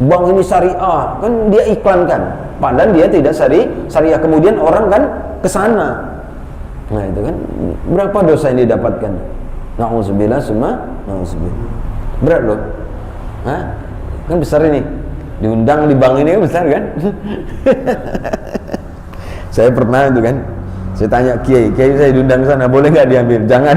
Bank ini syariah, kan dia iklankan, padahal dia tidak syariah. Kemudian orang kan kesana. Nah itu kan berapa dosa yang didapatkan? Na'udzubillah summa na'udzubillah. Berat loh. Hah? Kan besar ini. Diundang di bank ini kan besar kan? Saya pernah itu kan, saya tanya kiai saya diundang sana, boleh nggak diambil? Jangan.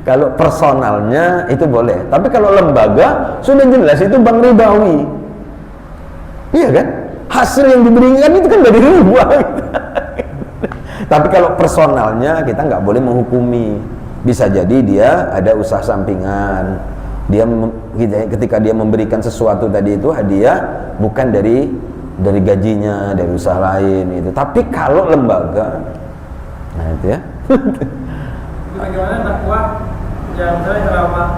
Kalau personalnya itu boleh, tapi kalau lembaga sudah jelas itu bank ribawi, iya kan? Hasil yang diberikan itu kan dari riba. Tapi kalau personalnya kita nggak boleh menghukumi. Bisa jadi dia ada usaha sampingan, dia ketika dia memberikan sesuatu tadi itu hadiah bukan dari gajinya, dari usaha lain itu. Tapi kalau lembaga, nah itu ya. Bagaimana dakwah yang misalnya ceramah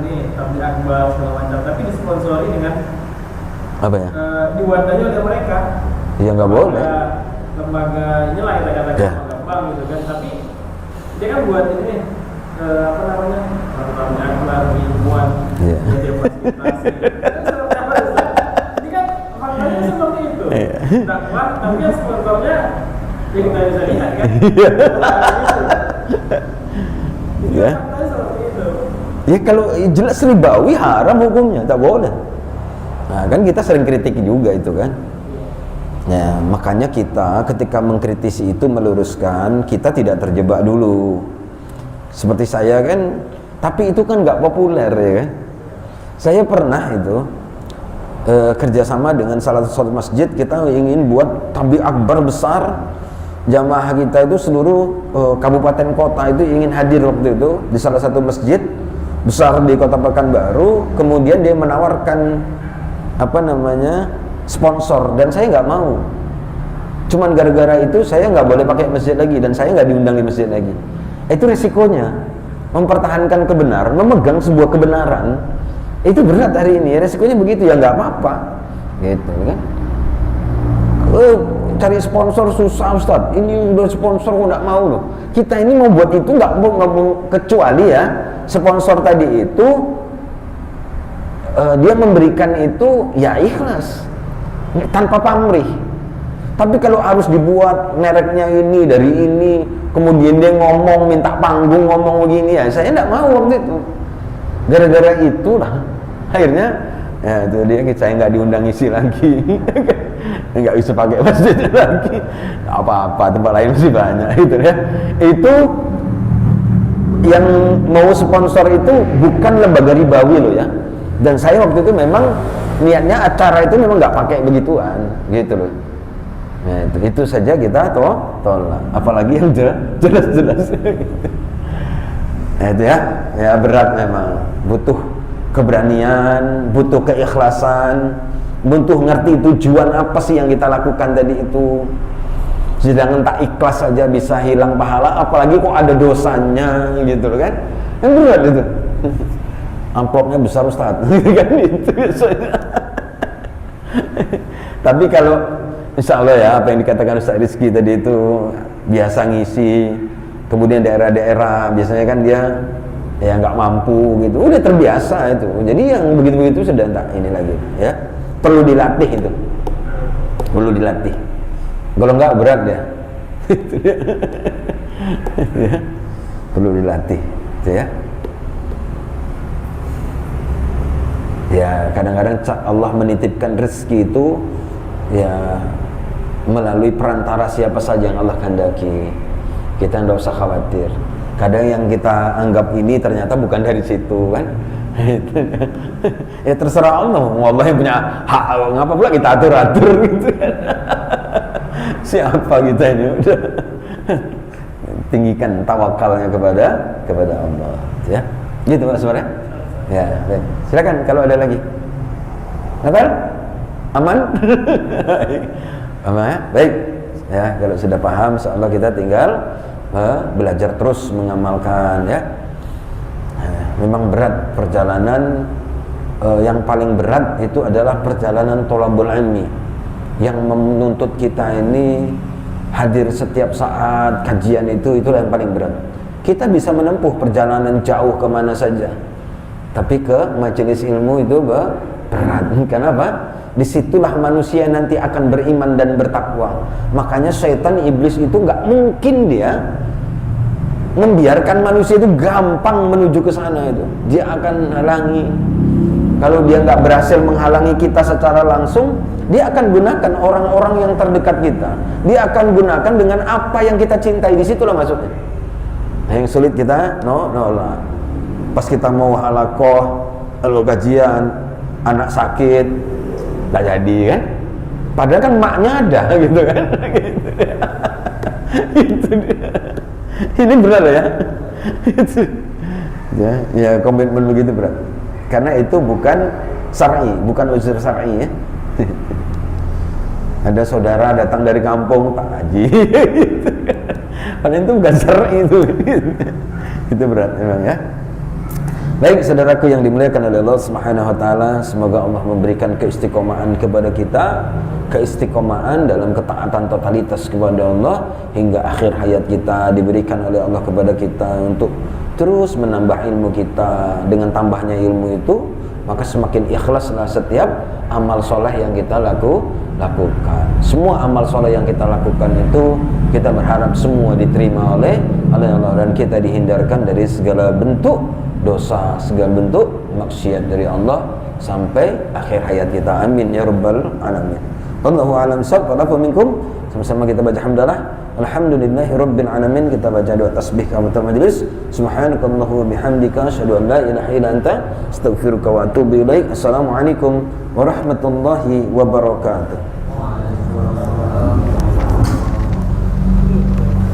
ini tabligh akbar segala macam, tapi disponsori dengan apa ya? Diwadai oleh mereka. Ya nggak boleh. Lembaga inilah kita katakan ya. Lembaga bank gitu kan, tapi dia kan buat ini apa namanya, tabligh akbar, ilmuwan, dia fasilitasi. Ini kan faktanya seperti itu. Dakwah, tapi yang sponsornya ya kita bisa lihat kan. Ya. Ya kalau jelas ribawi haram hukumnya, tak boleh. Nah kan kita sering kritik juga itu kan. Ya makanya kita ketika mengkritisi itu meluruskan, kita tidak terjebak dulu. Seperti saya kan, tapi itu kan nggak populer ya kan. Saya pernah itu kerjasama dengan salah satu masjid, kita ingin buat tabligh akbar besar. Jamaah kita itu seluruh kabupaten kota itu ingin hadir waktu itu di salah satu masjid besar di Kota Pekanbaru. Kemudian dia menawarkan apa namanya sponsor, dan saya nggak mau. Cuman gara-gara itu saya nggak boleh pakai masjid lagi, dan saya nggak diundang di masjid lagi. Itu resikonya mempertahankan kebenaran, memegang sebuah kebenaran Itu berat hari ini, resikonya begitu, ya nggak apa-apa gitu kan. Cari sponsor susah Ustaz, ini udah sponsor kok nggak mau loh. Kita ini mau buat itu nggak mau, kecuali ya sponsor tadi itu dia memberikan itu ya ikhlas tanpa pamrih. Tapi kalau harus dibuat mereknya ini dari ini, kemudian dia ngomong minta panggung ngomong begini, ya saya nggak mau waktu itu. Gara-gara itulah akhirnya ya itu dia, saya nggak diundang isi lagi. Nggak bisa pakai masjid lagi, nggak apa-apa, tempat lain masih banyak itu ya. Itu yang mau sponsor itu bukan lembaga ribawi loh ya. Dan saya waktu itu memang niatnya acara itu memang nggak pakai begituan gitu loh. Nah, itu saja kita tolak, apalagi yang jelas-jelas. Nah, itu ya berat memang, butuh keberanian, butuh keikhlasan, butuh ngerti tujuan apa sih yang kita lakukan tadi itu. Sedangkan tak ikhlas saja bisa hilang pahala, apalagi kok ada dosanya gitu loh kan. Yang berat itu. Amplopnya besar Ustaz kan itu biasanya. Tapi kalau insya Allah ya apa yang dikatakan Ustaz Rizky tadi itu biasa ngisi, kemudian daerah-daerah biasanya kan dia ya nggak mampu gitu, udah terbiasa itu. Jadi yang begitu-begitu sudah tak ini lagi ya. Perlu dilatih itu, perlu dilatih. Kalau enggak berat ya, ya. Perlu dilatih, gitu ya. Ya kadang-kadang Allah menitipkan rezeki itu ya melalui perantara siapa saja yang Allah kehendaki. Kita tidak usah khawatir. Kadang yang kita anggap ini ternyata bukan dari situ kan. Ya terserah Allah, Allah yang punya hak, ngapa pula kita atur-atur gitu kan. Siapa kita ini udah tinggikan tawakalnya kepada Allah ya. Gitu Pak Suara. Ya, baik. Silakan kalau ada lagi. Nakal? Aman? Aman ya? Baik. Ya, kalau sudah paham insyaallah kita tinggal belajar terus mengamalkan ya. Memang berat perjalanan, yang paling berat itu adalah perjalanan thalabul ilmi yang menuntut kita ini hadir setiap saat kajian itulah yang paling berat. Kita bisa menempuh perjalanan jauh kemana saja, tapi ke majelis ilmu itu berat. Kenapa? Disitulah manusia nanti akan beriman dan bertakwa. Makanya syaitan iblis itu nggak mungkin dia membiarkan manusia itu gampang menuju ke sana itu. Dia akan halangi. Kalau dia nggak berhasil menghalangi kita secara langsung, dia akan gunakan orang-orang yang terdekat kita. Dia akan gunakan dengan apa yang kita cintai. Disitulah maksudnya. Nah, yang sulit kita nolak. Pas kita mau halakoh, lalu kajian, anak sakit, nggak jadi kan? Padahal kan maknya ada gitu kan? Itu dia. Ini berat ya. Itu ya komitmen begitu berat. Karena itu bukan syar'i, bukan uzur syar'i ya. Ada saudara datang dari kampung tak haji. Padahal itu bukan syar'i itu. Itu berat memang ya. Baik saudaraku yang dimuliakan oleh Allah Subhanahu wa taala, semoga Allah memberikan keistiqomahan kepada kita, keistiqomahan dalam ketaatan totalitas kepada Allah hingga akhir hayat kita, diberikan oleh Allah kepada kita untuk terus menambah ilmu kita. Dengan tambahnya ilmu itu, maka semakin ikhlaslah setiap amal soleh yang kita lakukan. Semua amal soleh yang kita lakukan itu kita berharap semua diterima oleh Allah dan kita dihindarkan dari segala bentuk dosa, segala bentuk maksiat dari Allah sampai akhir hayat kita. Amin ya rabbal alamin. Wallahu a'lam bishawab. Minkum sama-sama kita baca hamdalah. Alhamdulillahi rabbil alamin. Kita baca doa tasbih kafatul majlis. Subhanakallahumma wa bihamdika asyhadu an la ilaha illa anta astaghfiruka wa atubu ilaik. Assalamualaikum warahmatullahi wabarakatuh.